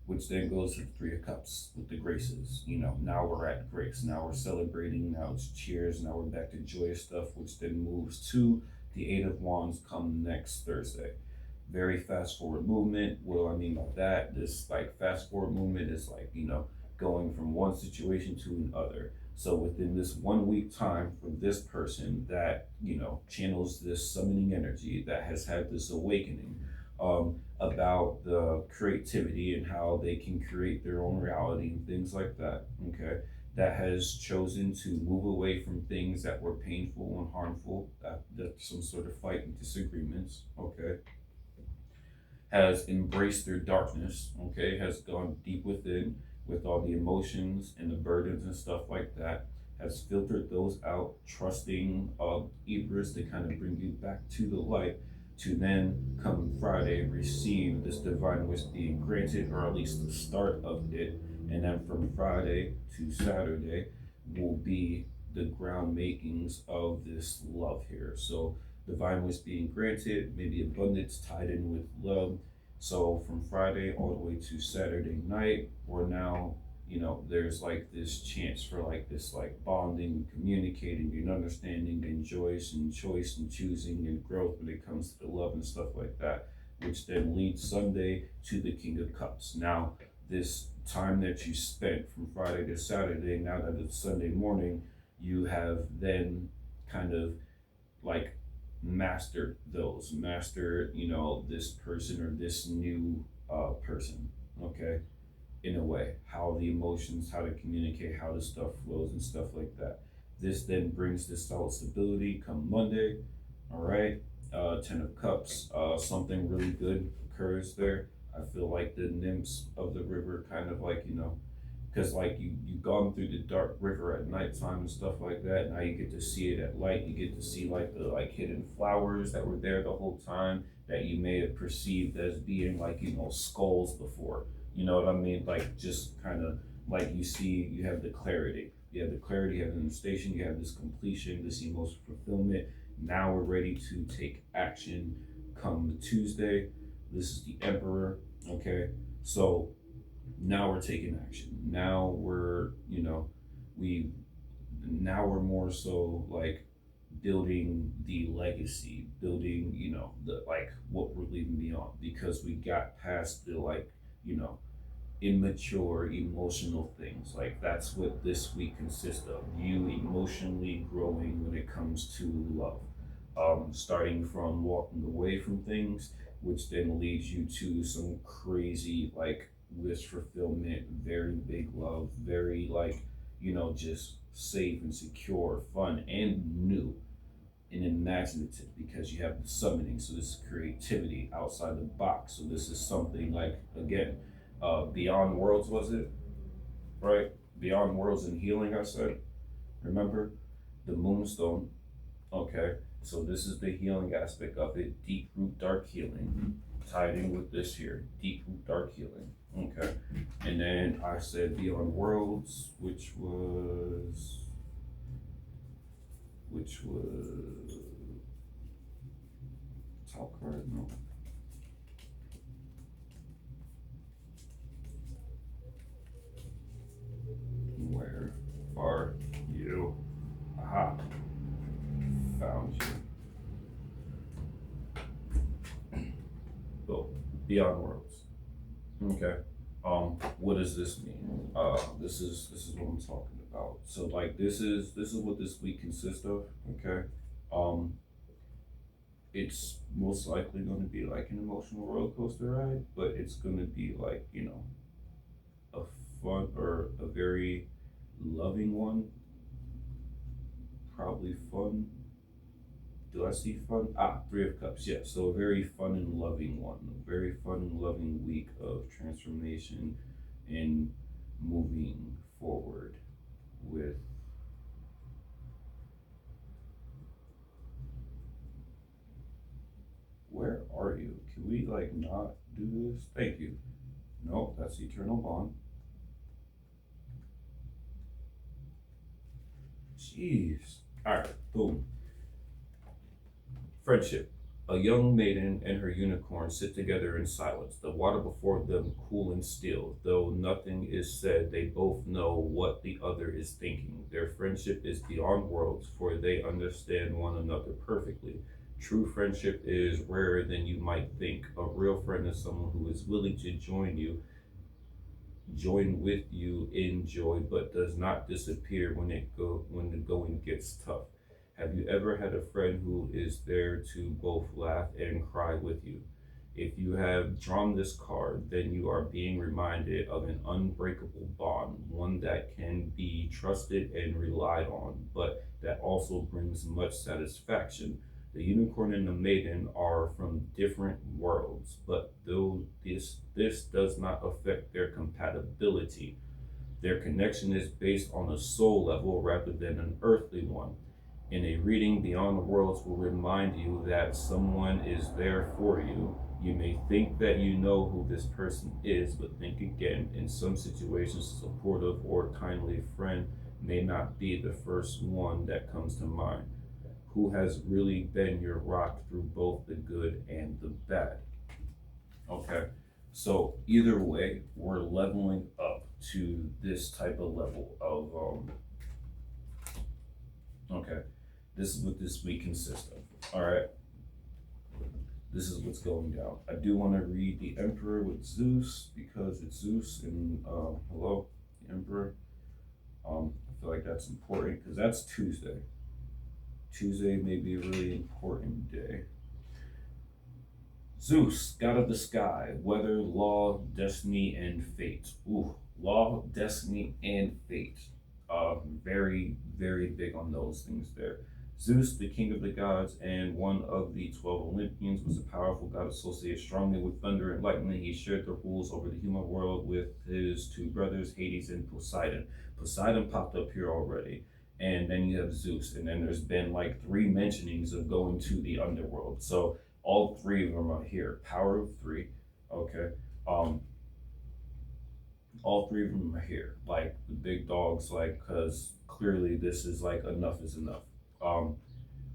Which then goes to the 3 of Cups with the graces. Now we're at grace. Now we're celebrating. Now it's cheers. Now we're back to joyous stuff, which then moves to the 8 of Wands come next Thursday. Very fast forward movement. What do I mean by that? This like fast forward movement is like, going from one situation to another. So within this 1 week time for this person that, channels this summoning energy, that has had this awakening, about the creativity and how they can create their own reality and things like that. Okay. That has chosen to move away from things that were painful and harmful, that some sort of fight and disagreements. Okay. Has embraced their darkness. Okay. Has gone deep within with all the emotions and the burdens and stuff like that. Has filtered those out, trusting Ibris to kind of bring you back to the light, to then come Friday receive this divine wish being granted, or at least the start of it. And then from Friday to Saturday will be the ground makings of this love here. So divine wish being granted, maybe abundance tied in with love. So from Friday all the way to Saturday night, we're now, there's like this chance for like this like bonding, communicating, and understanding, and choice and choosing and growth when it comes to the love and stuff like that, which then leads Sunday to the King of Cups. Now, this time that you spent from Friday to Saturday, now that it's Sunday morning, you have then kind of like mastered this person or this new person, okay, in a way, how the emotions, how to communicate, how the stuff flows and stuff like that. This then brings this solid stability come Monday. All right. 10 of Cups, something really good occurs there. I feel like the nymphs of the river kind of like, you know, because like you've gone through the dark river at nighttime and stuff like that. Now you get to see it at light. You get to see like the like hidden flowers that were there the whole time that you may have perceived as being like, you know, skulls before. You know what I mean? Like just kind of like you see, you have the clarity. You have the clarity, you have the manifestation, you have this completion, this emotional fulfillment. Now we're ready to take action come Tuesday. This is the Emperor. Okay. So now we're taking action. Now we're, you know, we now we're more so like building the legacy, building, you know, the like what we're leaving beyond because we got past the like, you know, immature emotional things. Like that's what this week consists of. You emotionally growing when it comes to love. Starting from walking away from things, which then leads you to some crazy like wish fulfillment, very big love, very like, you know, just safe and secure, fun and new and imaginative because you have the summoning. So this is creativity outside the box. So this is something like again, Beyond Worlds was it? Right? Beyond Worlds and Healing, I said. Remember? The Moonstone. Okay. So this is the healing aspect of it. Deep root dark healing. Tied in with this here. Deep root dark healing. Okay. And then I said Beyond Worlds, which was top card, no. Where are you? Aha. Found you. So, Beyond Worlds. Okay. What does this mean? This is what I'm talking about. So like this is what this week consists of. Okay. Um, it's most likely going to be like an emotional roller coaster ride, but it's going to be like, you know, a fun or a very loving one. Probably fun. Do I see fun? Ah, Three of Cups. Yeah. So a very fun and loving one. A very fun and loving week of transformation and moving forward with where are you? Can we like not do this? Thank you. No, that's Eternal Bond. Jeez. All right, boom. Friendship. A young maiden and her unicorn sit together in silence, the water before them cool and still. Though nothing is said, they both know what the other is thinking. Their friendship is beyond worlds, for they understand one another perfectly. True friendship is rarer than you might think. A real friend is someone who is willing to join with you in joy, but does not disappear when the going gets tough. Have you ever had a friend who is there to both laugh and cry with you? If you have drawn this card, then you are being reminded of an unbreakable bond, one that can be trusted and relied on, but that also brings much satisfaction. The unicorn and the maiden are from different worlds, but though this does not affect their compatibility. Their connection is based on a soul level rather than an earthly one. In a reading, Beyond the Worlds will remind you that someone is there for you. You may think that you know who this person is, but think again. In some situations, a supportive or kindly friend may not be the first one that comes to mind. Who has really been your rock through both the good and the bad? Okay, so either way, we're leveling up to this type of level of okay, this is what this week consists of. All right, this is what's going down. I do want to read the Emperor with Zeus because it's Zeus and hello, the Emperor. I feel like that's important because that's Tuesday. Tuesday may be a really important day. Zeus, god of the sky, weather, law, destiny, and fate. Ooh, law, destiny, and fate. Very, very big on those things there. Zeus, the king of the gods and one of the 12 Olympians, was a powerful god associated strongly with thunder and lightning. He shared the rules over the human world with his two brothers, Hades and Poseidon. Poseidon popped up here already. And then you have Zeus. And then there's been like three mentionings of going to the underworld. So all three of them are here. Power of three. Okay. Um, all three of them are here. Like the big dogs, like, because clearly this is like enough is enough. Um,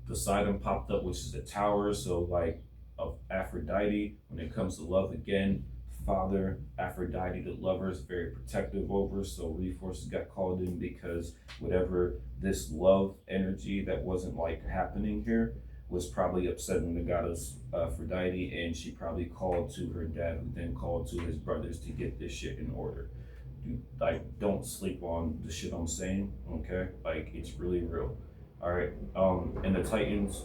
Poseidon popped up, which is a tower. So like of Aphrodite, when it comes to love again, father Aphrodite, the lover, is very protective over. So resources got called in because whatever this love energy that wasn't like happening here was probably upsetting the goddess Aphrodite, and she probably called to her dad, who then called to his brothers to get this shit in order. Like, don't sleep on the shit I'm saying, okay? Like, it's really real. All right. And the Titans,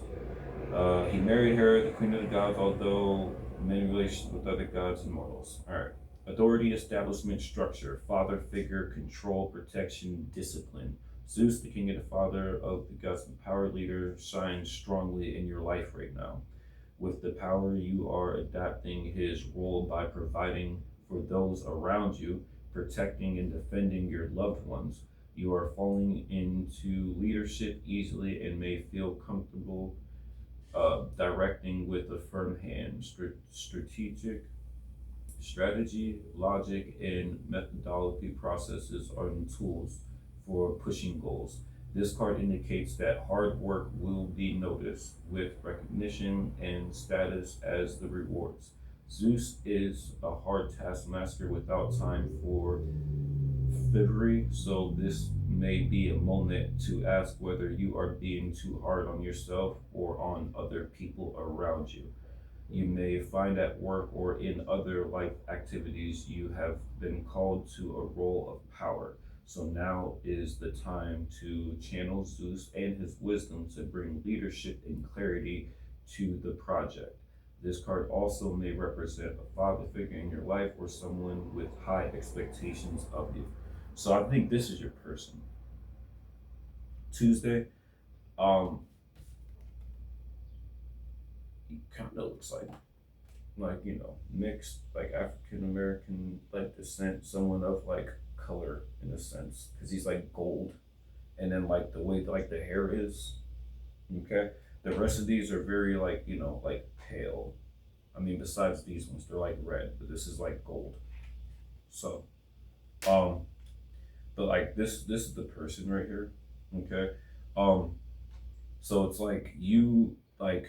he married her, the queen of the gods, although many relations with other gods and mortals. All right. Authority, establishment, structure, father figure, control, protection, discipline. Zeus, the king of the father of the gods and power leader, shines strongly in your life right now. With the power, you are adapting his role by providing for those around you, protecting and defending your loved ones. You are falling into leadership easily and may feel comfortable directing with a firm hand. Strategy, logic, and methodology processes are the tools for pushing goals. This card indicates that hard work will be noticed, with recognition and status as the rewards. Zeus is a hard taskmaster without time for February, so this may be a moment to ask whether you are being too hard on yourself or on other people around you. You may find at work or in other life activities you have been called to a role of power. So now is the time to channel Zeus and his wisdom to bring leadership and clarity to the project. This card also may represent a father figure in your life or someone with high expectations of you. So I think this is your person. Tuesday, um, he kind of looks like mixed, like African American like descent, someone of like color in a sense, because he's like gold, and then like the way like the hair is. Okay, the rest of these are very like like pale. I mean, besides these ones, they're like red, but this is like gold. So, um, but like this is the person right here. Okay, um, so it's like you like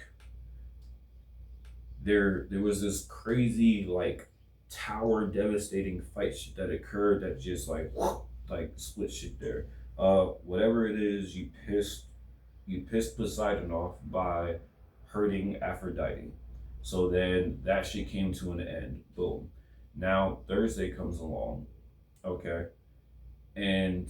there was this crazy like tower devastating fight that occurred that just like split shit there. Whatever it is, you pissed Poseidon off by hurting Aphrodite. So then that shit came to an end. Boom. Now Thursday comes along, okay, and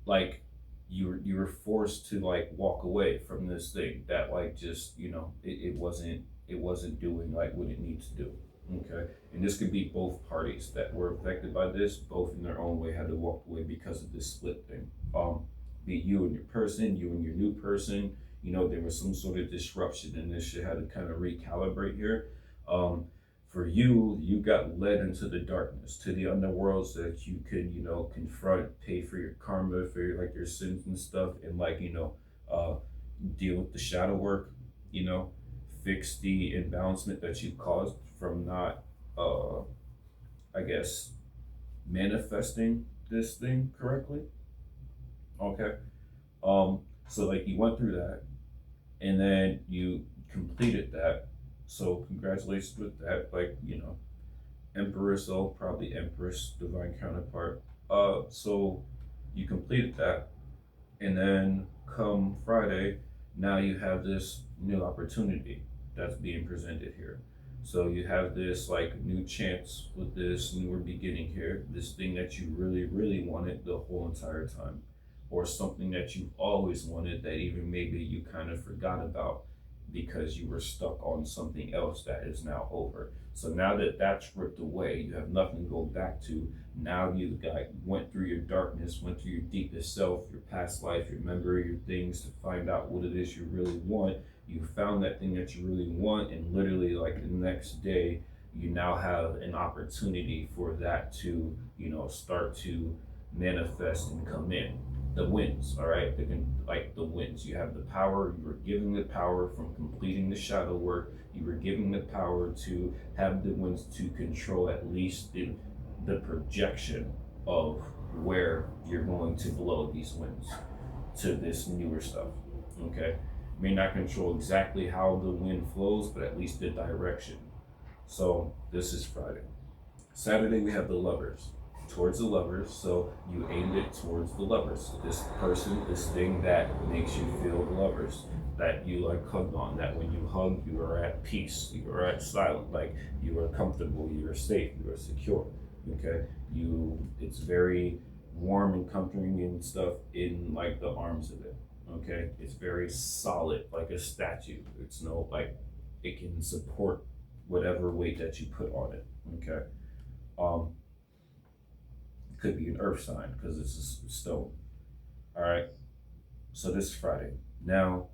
like you were forced to like walk away from this thing that like just it wasn't doing like what it needs to do. Okay, and this could be both parties that were affected by this, both in their own way had to walk away because of this split thing. Be it you and your person, you and your new person. There was some sort of disruption, and this shit had to kind of recalibrate here. Um, for you, you got led into the darkness, to the underworld, so that you could, confront, pay for your karma, for your sins and stuff, and uh, deal with the shadow work. You know, fix the imbalancement that you caused from not, I guess, manifesting this thing correctly. Okay. So like you went through that, and then you completed that. So congratulations with that. Like Empress, oh probably Empress, divine counterpart. So you completed that, and then come Friday, now you have this new opportunity that's being presented here. So you have this like new chance with this newer beginning here, this thing that you really, really wanted the whole entire time, or something that you've always wanted that even maybe you kind of forgot about because you were stuck on something else that is now over. So now that that's ripped away, you have nothing to go back to. Now you got went through your darkness, went through your deepest self, your past life, your memory, your things to find out what it is you really want. You found that thing that you really want, and literally like the next day, you now have an opportunity for that to, start to manifest and come in. The wins, all right? Like the wins. You have the power, you were given the power from completing the shadow work. You were given the power to have the wins to control at least the projection of where you're going to blow these winds to this newer stuff. Okay? May not control exactly how the wind flows, but at least the direction. So this is Friday. Saturday we have the lovers. Towards the lovers, so you aimed it towards the lovers. This person, this thing that makes you feel the lovers, that you like hugged on, that when you hug, you are at peace, you are at silent, like you are comfortable, you are safe, you are secure. Okay, it's very warm and comforting and stuff in like the arms of it. Okay, it's very solid, like a statue. It's no like it can support whatever weight that you put on it. Okay. Could be an earth sign because it's a stone. All right. So this is Friday. Now,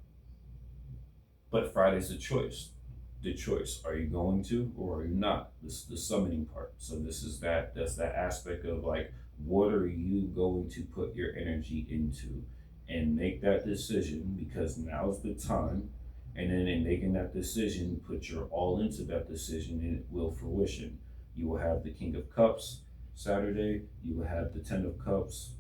but Friday's the choice. The choice. Are you going to or are you not? This is the summoning part. So that's that aspect of like, what are you going to put your energy into? And make that decision because now's the time. And then in making that decision, put your all into that decision and it will fruition. You will have the King of Cups Saturday, you will have the Ten of Cups.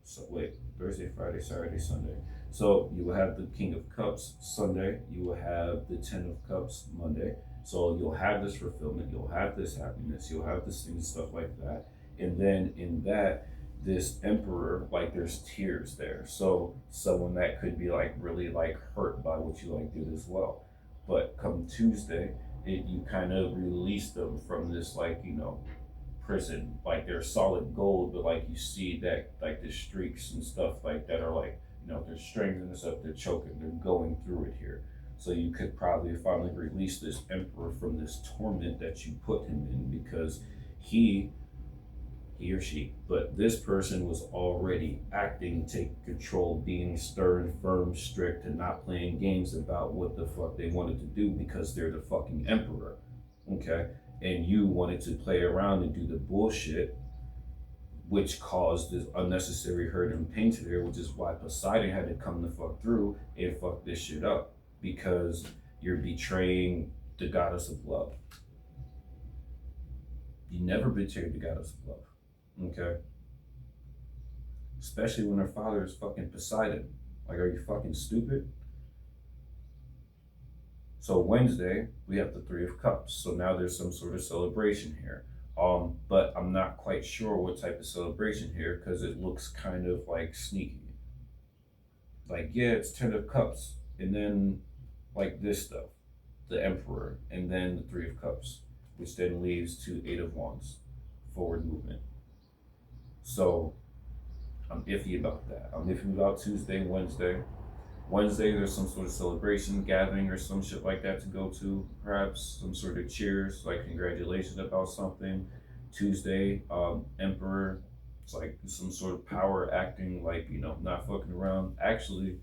So wait, Thursday, Friday, Saturday, Sunday. So you will have the King of Cups Sunday. You will have the Ten of Cups Monday. So you'll have this fulfillment. You'll have this happiness. You'll have this thing, stuff like that. And then in that, this Emperor, like there's tears there. So someone that could be like really like hurt by what you like did as well. But come Tuesday, you kind of release them from this like prison, like they're solid gold, but like you see that like the streaks and stuff like that are like they're strangling this up, they're choking, they're going through it here. So you could probably finally release this Emperor from this torment that you put him in because he or she, but this person was already acting, taking control, being stern, firm, strict, and not playing games about what the fuck they wanted to do because they're the fucking Emperor. Okay? And you wanted to play around and do the bullshit, which caused this unnecessary hurt and pain to there, which is why Poseidon had to come the fuck through and fuck this shit up because you're betraying the goddess of love. You never betrayed the goddess of love. Okay? Especially when her father is fucking Poseidon. Like, are you fucking stupid? So Wednesday, we have the Three of Cups. So now there's some sort of celebration here. But I'm not quite sure what type of celebration here because it looks kind of like sneaky. Like, yeah, it's Ten of Cups. And then like this stuff, the Emperor, and then the Three of Cups, which then leads to Eight of Wands, forward movement. So I'm iffy about that. I'm iffy about Tuesday, Wednesday. Wednesday, there's some sort of celebration, gathering, or some shit like that to go to. Perhaps some sort of cheers, like congratulations about something. Tuesday, Emperor, it's like some sort of power acting, like, not fucking around. Actually,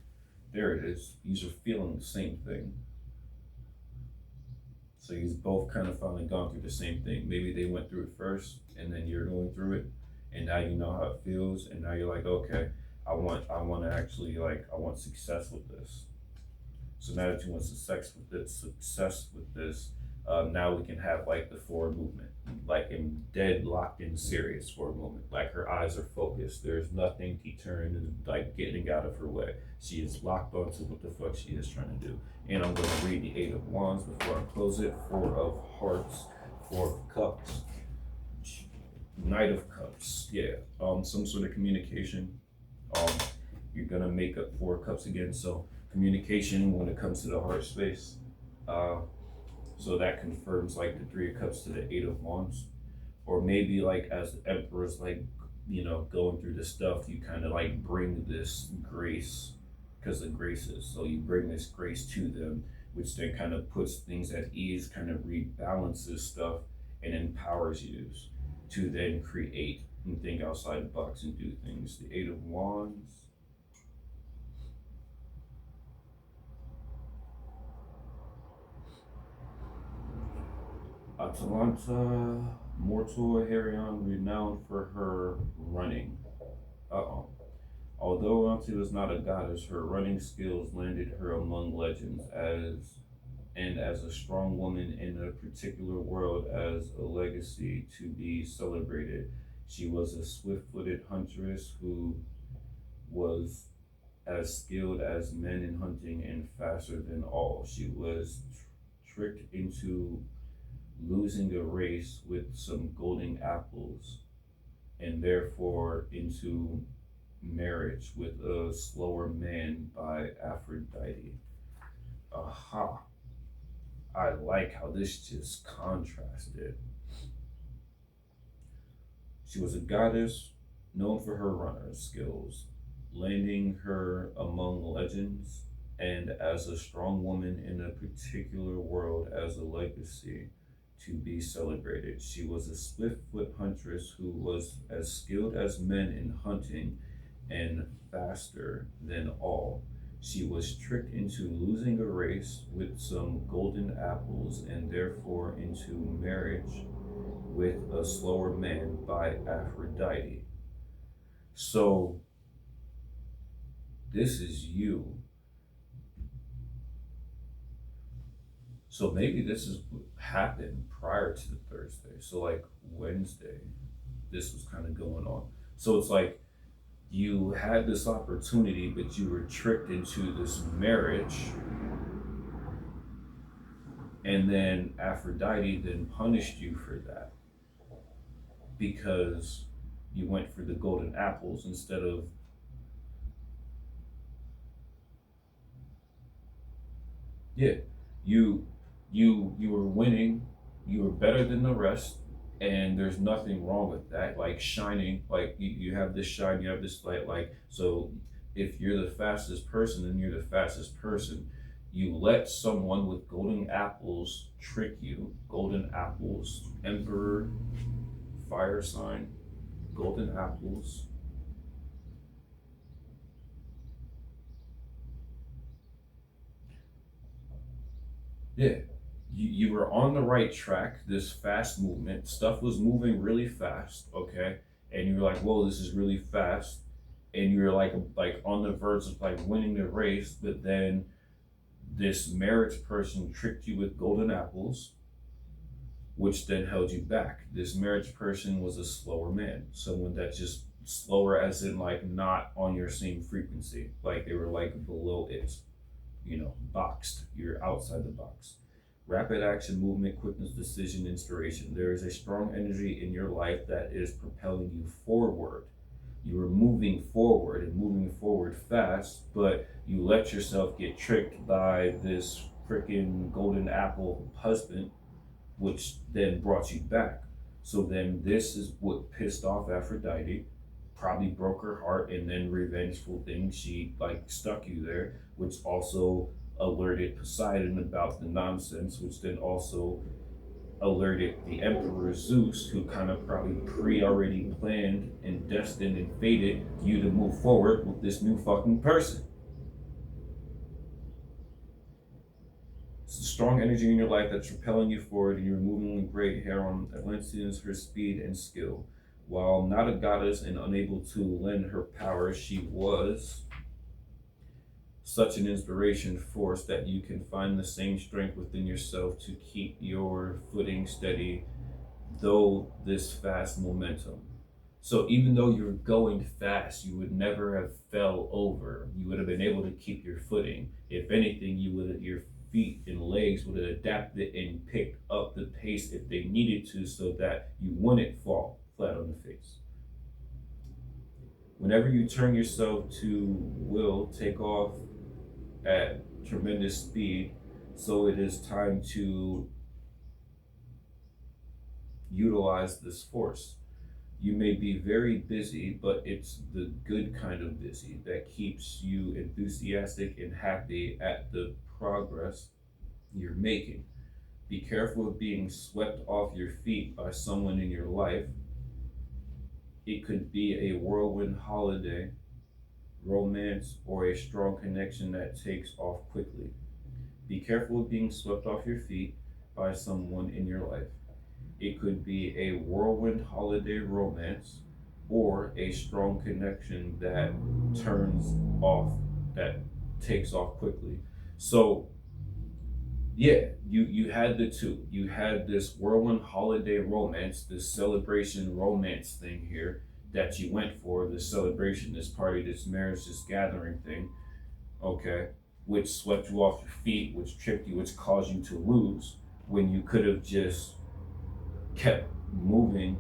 there it is. These are feeling the same thing. So you've both kind of finally gone through the same thing. Maybe they went through it first, and then you're going through it, and now you know how it feels, and now you're like, okay, I want to actually I want success with this. So now that you want success with this, now we can have like the forward movement, like in dead locked in serious forward movement. Like her eyes are focused. There's nothing deterring and like getting out of her way. She is locked onto what the fuck she is trying to do. And I'm going to read the Eight of Wands before I close it. Four of Hearts, Four of Cups, Knight of Cups. Yeah, some sort of communication. You're gonna make up Four Cups again. So communication when it comes to the heart space. So that confirms like the Three of Cups to the Eight of Wands, or maybe like as the Emperor's like going through this stuff, you kind of like bring this grace because of graces. So you bring this grace to them, which then kind of puts things at ease, kind of rebalances stuff, and empowers you to then create and think outside the box and do things. The Eight of Wands. Atalanta, mortal Herion, renowned for her running. Uh-oh. Although Auntie was not a goddess, her running skills landed her among legends as a strong woman in a particular world as a legacy to be celebrated. She was a swift-footed huntress who was as skilled as men in hunting and faster than all. She was tricked into losing a race with some golden apples and therefore into marriage with a slower man by Aphrodite. Aha. I like how this just contrasted. She was a goddess known for her runner skills, landing her among legends, and as a strong woman in a particular world as a legacy to be celebrated. She was a swift foot huntress who was as skilled as men in hunting and faster than all. She was tricked into losing a race with some golden apples and therefore into marriage with a slower man by Aphrodite. So, this is you. So, maybe this is what happened prior to the Thursday. So, like Wednesday, this was kind of going on. So, it's like you had this opportunity, but you were tricked into this marriage, and then Aphrodite then punished you for that because you went for the golden apples instead of, yeah, you you were winning, you were better than the rest, and there's nothing wrong with that. Like shining, like you have this shine, you have this light, like so. If you're the fastest person, then you're the fastest person. You let someone with golden apples trick you. Golden apples, Emperor, fire sign, golden apples. Yeah, you were on the right track, this fast movement. Stuff was moving really fast, okay? And you were like, whoa, this is really fast. And you were like on the verge of like winning the race, but then this marriage person tricked you with golden apples, which then held you back. This marriage person was a slower man, someone that just slower as in like not on your same frequency. Like they were like below it, boxed. You're outside the box. Rapid action, movement, quickness, decision, inspiration. There is a strong energy in your life that is propelling you forward. You are moving forward and moving forward fast, but you let yourself get tricked by this freaking golden apple husband, which then brought you back. So then this is what pissed off Aphrodite, probably broke her heart, and then revengeful thing, she like stuck you there, which also alerted Poseidon about the nonsense, which then also alerted the Emperor Zeus, who kind of probably already planned and destined and fated you to move forward with this new fucking person. It's a strong energy in your life that's propelling you forward, and you're moving with great hair on Atlanteans, her speed and skill. While not a goddess and unable to lend her power, she was such an inspiration force that you can find the same strength within yourself to keep your footing steady, though this fast momentum. So even though you're going fast, you would never have fell over. You would have been able to keep your footing. If anything, your feet and legs would have adapted and picked up the pace if they needed to so that you wouldn't fall flat on the face. Whenever you turn yourself to will take off at tremendous speed, so it is time to utilize this force. You may be very busy, but it's the good kind of busy that keeps you enthusiastic and happy at the progress you're making. Be careful of being swept off your feet by someone in your life It could be a whirlwind holiday, romance, or a strong connection that takes off quickly. Be careful of being swept off your feet by someone in your life. It could be a whirlwind holiday romance or a strong connection that turns off, that takes off quickly. So yeah, you had the two. You had this whirlwind holiday romance, this celebration romance thing here that you went for, this celebration, this party, this marriage, this gathering thing, okay, which swept you off your feet, which tripped you, which caused you to lose when you could have just kept moving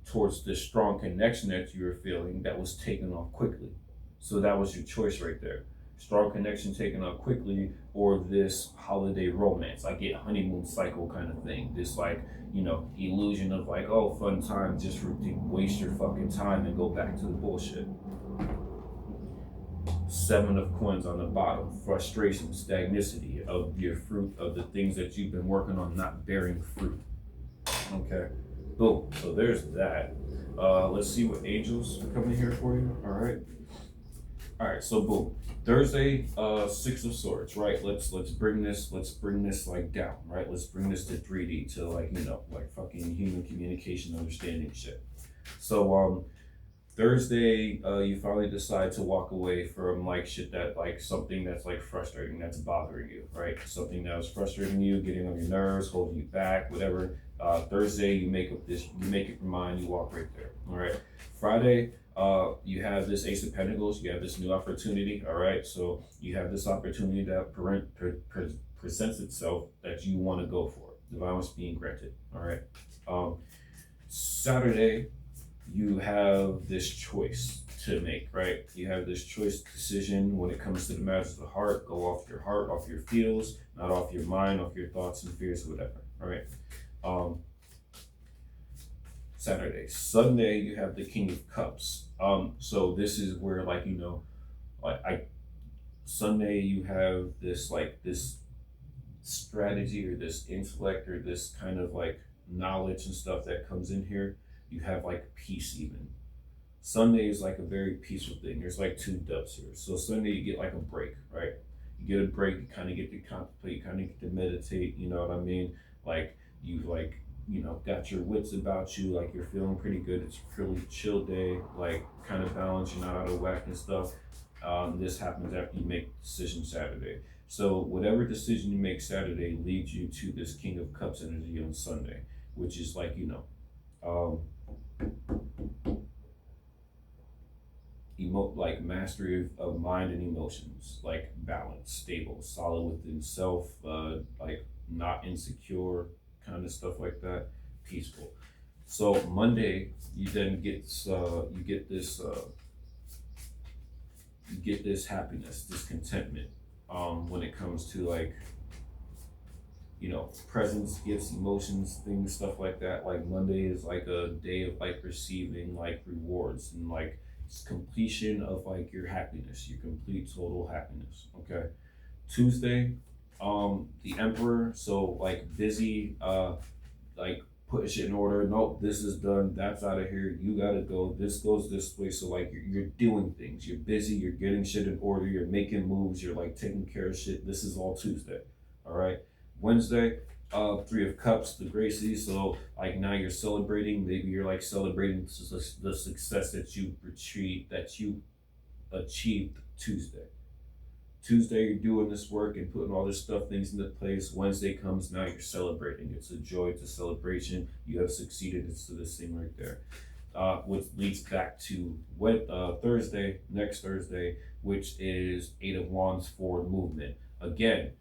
towards this strong connection that you were feeling that was taken off quickly. So that was your choice right there. Strong connection taken off quickly, or this holiday romance. I get honeymoon cycle kind of thing. This like, illusion of like, oh, fun time just for to waste your fucking time and go back to the bullshit. Seven of coins on the bottom. Frustration, stagnicity of your fruit, of the things that you've been working on not bearing fruit. Okay. Boom. So there's that. Let's see what angels are coming here for you. All right. All right. So boom. Thursday, Six of Swords. Right. Let's bring this like down. Right. Let's bring this to 3D to like like fucking human communication, understanding shit. So Thursday, you finally decide to walk away from like shit that like something that's like frustrating, that's bothering you, right? Something that was frustrating you, getting on your nerves, holding you back, whatever. Thursday, you make up you make up your mind, you walk right there. All right. Friday, you have this Ace of Pentacles, you have this new opportunity. All right. So you have this opportunity that presents itself that you want to go for. Divine was being granted. All right. Saturday, you have this choice to make, right? You have this choice decision when it comes to the matters of the heart. Go off your heart, off your feels, not off your mind, off your thoughts and fears, whatever. All right. Saturday. Sunday, you have the King of Cups. So this is where Sunday you have this this strategy or this intellect or this kind of like knowledge and stuff that comes in here. You have like peace even. Sunday is like a very peaceful thing. There's like two doves here. So Sunday you get like a break, right? You get a break, you kind of get to contemplate, you kind of get to meditate, you know what I mean? Like you got your wits about you, like you're feeling pretty good. It's a really chill day, like kind of balanced, you're not out of whack and stuff. This happens after you make the decision Saturday. So whatever decision you make Saturday leads you to this King of Cups energy on Sunday, which is like, like mastery of mind and emotions, like balance, stable, solid within self, like not insecure, kind of stuff like that, peaceful. So Monday, you then get this happiness, this contentment, when it comes to like presents, gifts, emotions, things, stuff like that. Like Monday is like a day of like receiving like rewards and like completion of like your happiness, your complete total happiness. Okay. Tuesday, the Emperor. So like busy, like putting shit in order. Nope, this is done. That's out of here. You gotta go. This goes this way. So like you're doing things. You're busy. You're getting shit in order. You're making moves. You're like taking care of shit. This is all Tuesday. All right. Wednesday, Three of Cups, the Gracies. So like now you're celebrating. Maybe you're like celebrating the success that you achieved Tuesday. Tuesday, you're doing this work and putting all this things into place. Wednesday comes, now you're celebrating. It's a joy, it's a celebration. You have succeeded. It's this thing right there. Which leads back to Thursday, next Thursday, which is Eight of Wands, forward movement. Again,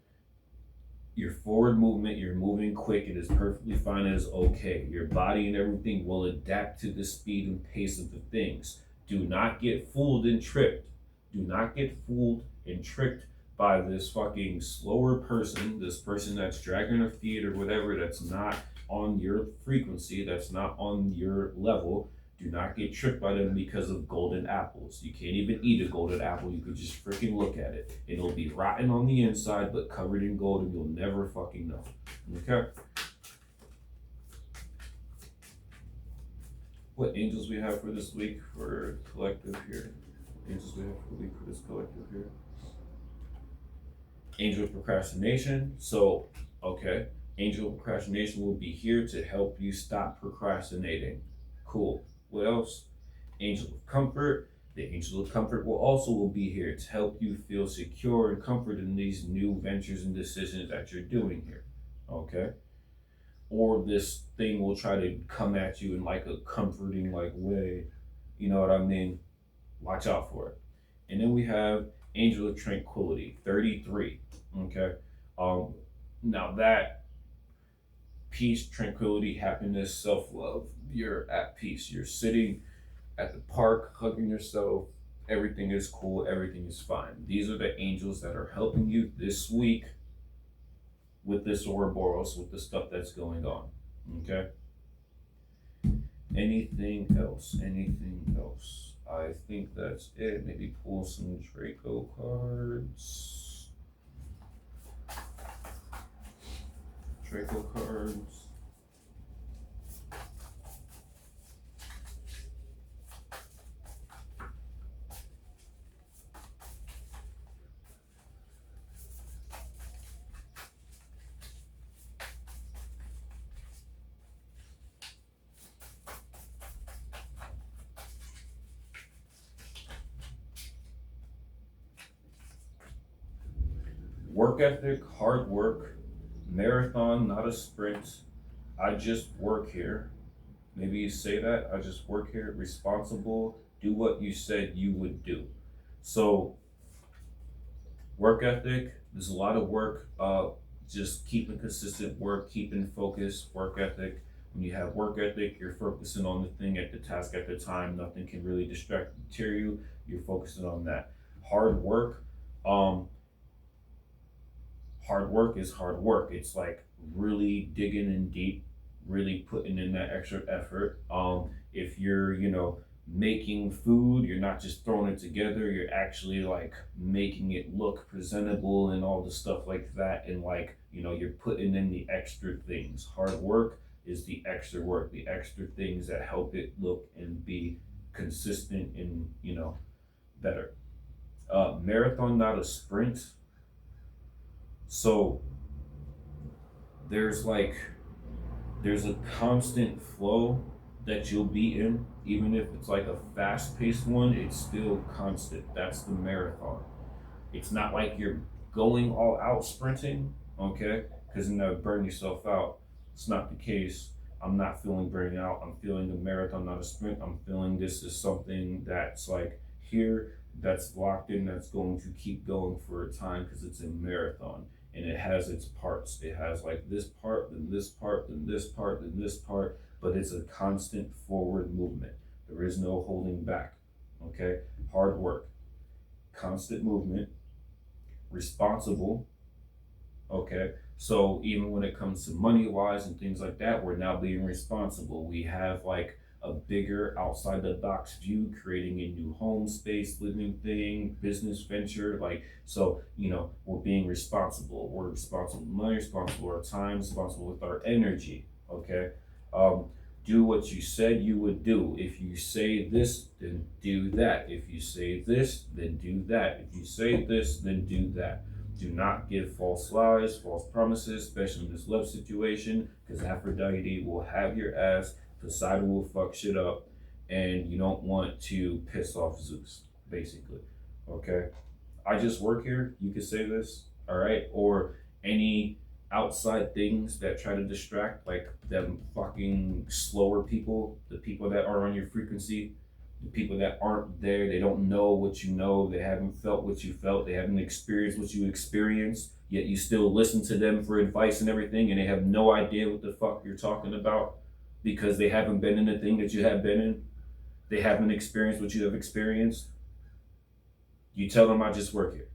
your forward movement, you're moving quick, it is perfectly fine, it is okay. Your body and everything will adapt to the speed and pace of the things. Do not get fooled and tripped. Do not get fooled and tricked by this fucking slower person, this person that's dragging their feet or whatever, that's not on your frequency, that's not on your level. Do not get tricked by them because of golden apples. You can't even eat a golden apple. You could just freaking look at it. It'll be rotten on the inside, but covered in gold, and you'll never fucking know. Okay? what angels we have for this week for collective here. Angels we have for the week for this collective here. Angel of procrastination. So, okay, angel of procrastination will be here to help you stop procrastinating. Cool. What else? Angel of comfort. The angel of comfort will be here to help you feel secure and comforted in these new ventures and decisions that you're doing here. Okay? Or this thing will try to come at you in like a comforting like way. You know what I mean? Watch out for it. And then we have Angel of Tranquility, 33. Okay. Um, Now that peace, tranquility, happiness, self-love, you're at peace. You're sitting at the park, hugging yourself. Everything is cool. Everything is fine. These are the angels that are helping you this week with this Oroboros, with the stuff that's going on. Okay. Anything else? Anything else? I think that's it. Maybe pull some Draco cards. Draco cards. Work ethic, hard work, marathon, not a sprint. I just work here. Maybe you say that. I just work here. Responsible. Do what you said you would do. So, work ethic. There's a lot of work. Just keeping consistent work, keeping focus. Work ethic. When you have work ethic, you're focusing on the thing at the task at the time. Nothing can really distract or deter you. You're focusing on that. Hard work. Hard work is hard work. It's like really digging in deep, really putting in that extra effort. If you're, making food, you're not just throwing it together, you're actually like making it look presentable and all the stuff like that. And like, you're putting in the extra things. Hard work is the extra work, the extra things that help it look and be consistent and, better. Marathon, not a sprint. So there's a constant flow that you'll be in, even if it's like a fast-paced one, it's still constant. That's the marathon. It's not like you're going all out sprinting, okay? Because then that would burn yourself out. It's not the case. I'm not feeling burning out. I'm feeling the marathon, not a sprint. I'm feeling this is something that's like here, that's locked in, that's going to keep going for a time because it's a marathon. And it has its parts. It has like this part, then this part, then this part, then this part, but it's a constant forward movement. There is no holding back. Okay? Hard work, constant movement, responsible. Okay? So even when it comes to money wise and things like that, we're now being responsible. We have like a bigger outside the box view, creating a new home space, living thing, business venture. We're being responsible. We're responsible with money, responsible with our time, responsible with our energy. Okay. Do what you said you would do. If you say this, then do that. If you say this, then do that. If you say this, then do that. Do not give false lies, false promises, especially in this love situation, because Aphrodite will have your ass. Poseidon will fuck shit up, and you don't want to piss off Zeus, basically. Okay? I just work here. You could say this, all right? Or any outside things that try to distract, like them fucking slower people, the people that are on your frequency, the people that aren't there, they don't know what you know, they haven't felt what you felt, they haven't experienced what you experienced, yet you still listen to them for advice and everything, and they have no idea what the fuck you're talking about because they haven't been in the thing that you have been in. They haven't experienced what you have experienced. You tell them, I just work here.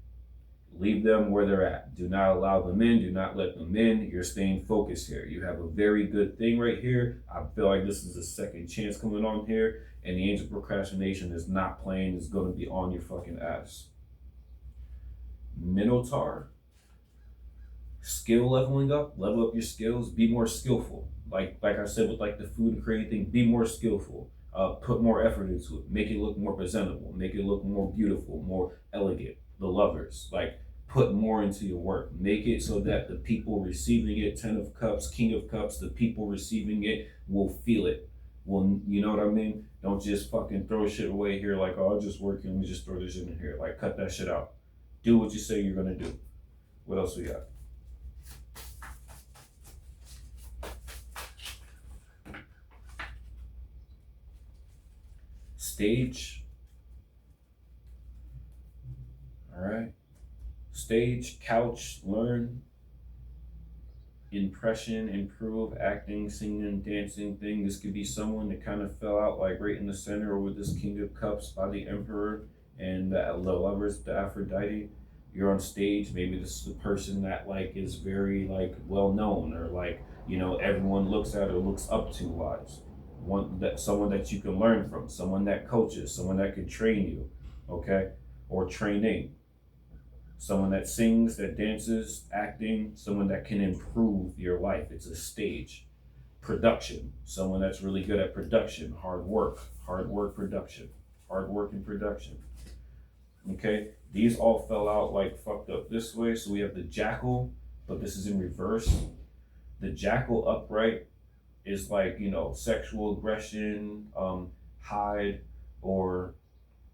Leave them where they're at. Do not allow them in. Do not let them in. You're staying focused here. You have a very good thing right here. I feel like this is a second chance coming on here. And the angel procrastination is not playing. It's going to be on your fucking ass. Minotaur. Skill leveling up. Level up your skills. Be more skillful. Like I said with like the food and creating thing. Be more skillful. Put more effort into it. Make it look more presentable. Make it look more beautiful, more elegant. The lovers, like, put more into your work. Make it so that the people receiving it, Ten of Cups, King of Cups, the people receiving it will feel it. Well, you know what I mean? Don't just fucking throw shit away here like, oh, I'll just work here. Let me just throw this in here. Like, cut that shit out. Do what you say you're gonna do. What else we got? Stage. All right. Stage, couch, learn, impression, improve, acting, singing, dancing thing. This could be someone that kind of fell out like right in the center, or with this King of Cups by the Emperor and the lovers, the Aphrodite. You're on stage. Maybe this is a person that like is very like well known, or like, you know, everyone looks at or looks up to wise. One that someone that you can learn from, someone that coaches, someone that can train you, okay, or training, someone that sings, that dances, acting, someone that can improve your life. It's a stage. Production, someone that's really good at production, hard work, production, hard work and production. Okay, these all fell out like fucked up this way. So we have the Jackal, but this is in reverse. The Jackal upright is like, you know, sexual aggression, hide, or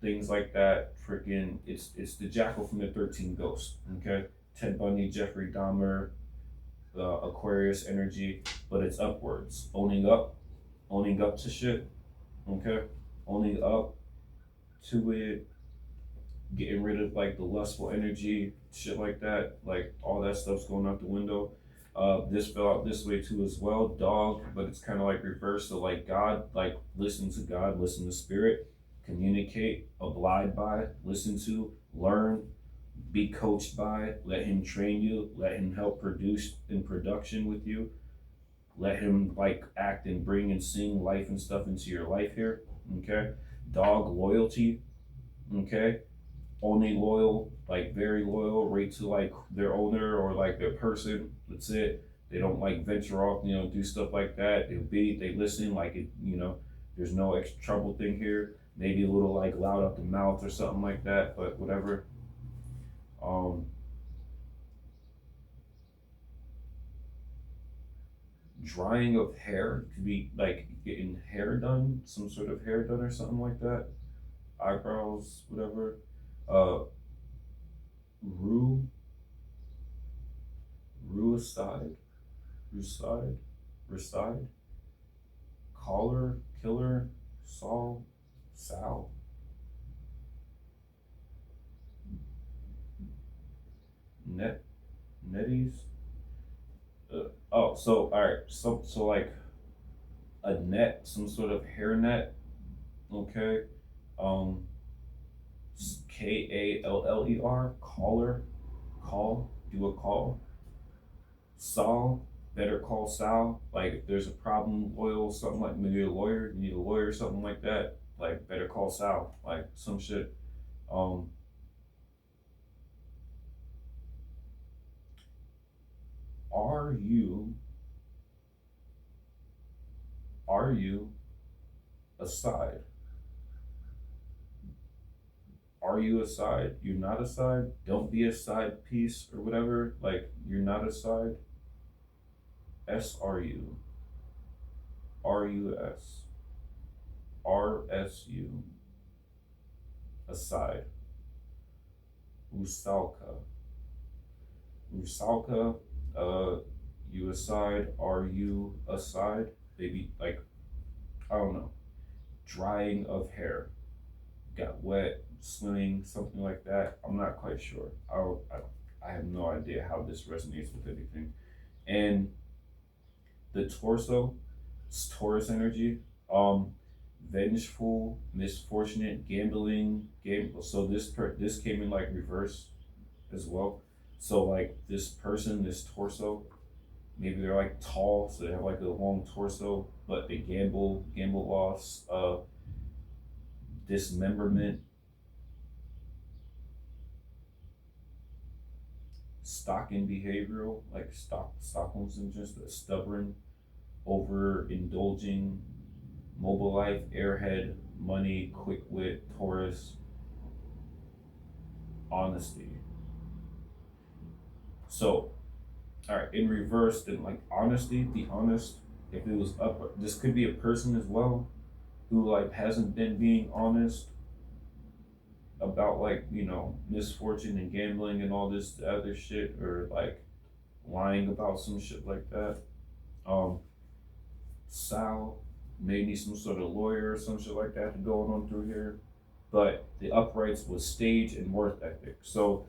things like that. Freaking, it's the Jackal from the 13 Ghosts. Okay, Ted Bundy, Jeffrey Dahmer, Aquarius energy, but it's upwards, owning up to shit. Okay, owning up to it, getting rid of like the lustful energy, shit like that. Like all that stuff's going out the window. This fell out this way too as well, dog, but it's kind of like reverse. So like God, like listen to God, listen to spirit, communicate, abide by, listen to, learn, be coached by, let him train you, let him help produce in production with you, let him like act and bring and sing life and stuff into your life here. Okay, dog, loyalty. Okay, only loyal, like very loyal, right to like their owner or like their person. That's it. They don't like venture off, you know, do stuff like that. They listen, like it, you know, there's no extra trouble thing here. Maybe a little like loud up the mouth or something like that, but whatever. Um, Drying of hair could be like getting hair done, some sort of hair done or something like that. Eyebrows, whatever. Uh, rue, rue aside, reside, reside. Caller, killer, Saul, Sal, net, netties. Oh, so all right, so like a net, some sort of hair net. Okay, um, Kaller, caller, call, do a call. Sal, better call Sal. Like if there's a problem, loyal, something like maybe a lawyer, you need a lawyer, something like that. Like better call Sal, like some shit. Um, are you are you aside? Are you aside? You're not aside. Don't be a side piece or whatever. Like you're not aside. SRU, RUS, RSU, aside. Usalka, Usalka. You aside. Are you aside? Maybe like, I don't know. Drying of hair. Got wet, swimming, something like that. I'm not quite sure. I have no idea how this resonates with anything. And the torso, it's Taurus energy. Um, Vengeful, misfortunate, gambling, game. So this came in like reverse as well. So like this person, this torso, maybe they're like tall, so they have like a long torso, but they gamble loss, dismemberment, stalking behavioral, like Stockholm syndrome, stubborn, overindulging, Mobile life, airhead, money, quick wit, Taurus, honesty. So, all right, in reverse, then like honesty, be honest. If it was up, this could be a person as well who like hasn't been being honest about like misfortune and gambling and all this other shit, or like lying about some shit like that. Um, Sal may need some sort of lawyer or some shit like that going on through here. But the uprights was stage and worth ethic. So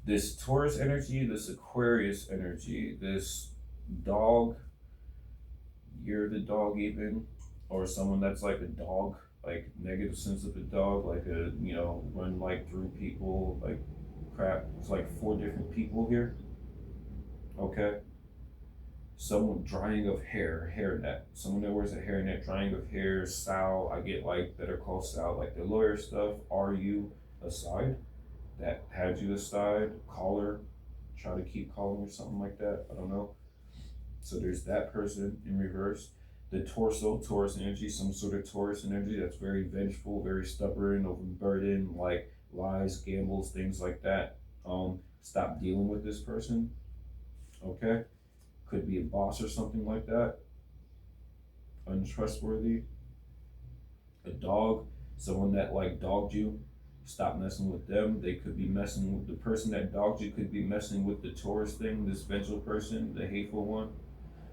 this Taurus energy, this Aquarius energy, this dog, you're the dog even, or someone that's like a dog, like negative sense of a dog, like a run like through people, like crap. It's like four different people here. Okay. Someone drying of hair, hairnet. Someone that wears a hairnet, drying of hair, Sal. I get like Better Call Sal, like the lawyer stuff. Are you aside? That had you aside. Caller, try to keep calling or something like that. I don't know. So there's that person in reverse. The torso, Taurus energy, some sort of Taurus energy that's very vengeful, very stubborn, overburdened, like lies, gambles, things like that. Stop dealing with this person. Okay, could be a boss or something like that. Untrustworthy. A dog, someone that like dogged you. Stop messing with them. They could be messing with the person that dogged you. Could be messing with the Taurus thing. This vengeful person, the hateful one.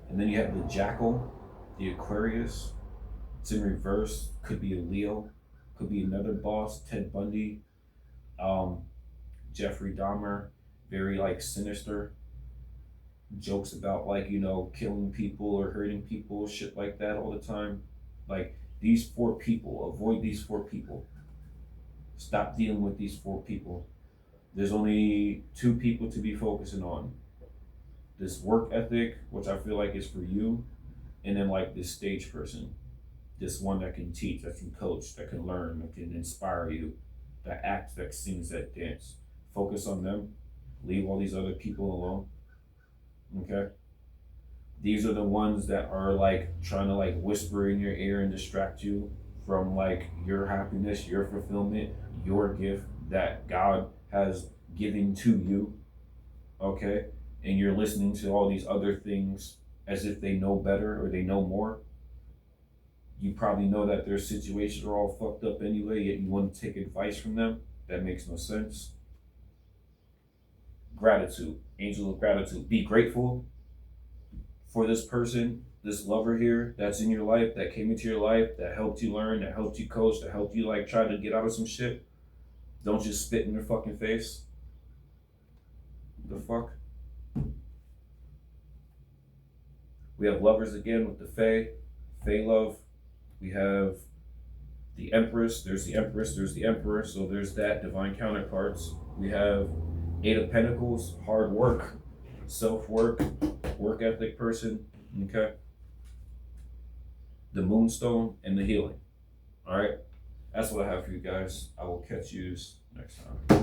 And then you have the jackal, the Aquarius. It's in reverse. Could be a Leo. Could be another boss. Ted Bundy, um, Jeffrey Dahmer. Very like sinister. Jokes about like killing people or hurting people, shit like that all the time. Like these four people. Avoid these four people. Stop dealing with these four people. There's only two people to be focusing on. This work ethic, which I feel like is for you, and then like this stage person, this one that can teach, that can coach, that can learn, that can inspire you, that acts, that sings, that dance. Focus on them. Leave all these other people alone. Okay. These are the ones that are like trying to like whisper in your ear and distract you from like your happiness, your fulfillment, your gift that God has given to you. Okay. And you're listening to all these other things as if they know better or they know more. You probably know that their situations are all fucked up anyway, yet you want to take advice from them. That makes no sense. Gratitude, angels of gratitude. Be grateful for this person, this lover here that's in your life, that came into your life, that helped you learn, that helped you coach, that helped you like try to get out of some shit. Don't just spit in their fucking face. The fuck? We have lovers again with the Fae, Fae love. We have the Empress. There's the Empress. There's the Emperor. So there's that. Divine counterparts. We have Eight of Pentacles. Hard work, self-work, work ethic person. Okay. The Moonstone and the Healing. All right. That's what I have for you guys. I will catch you next time.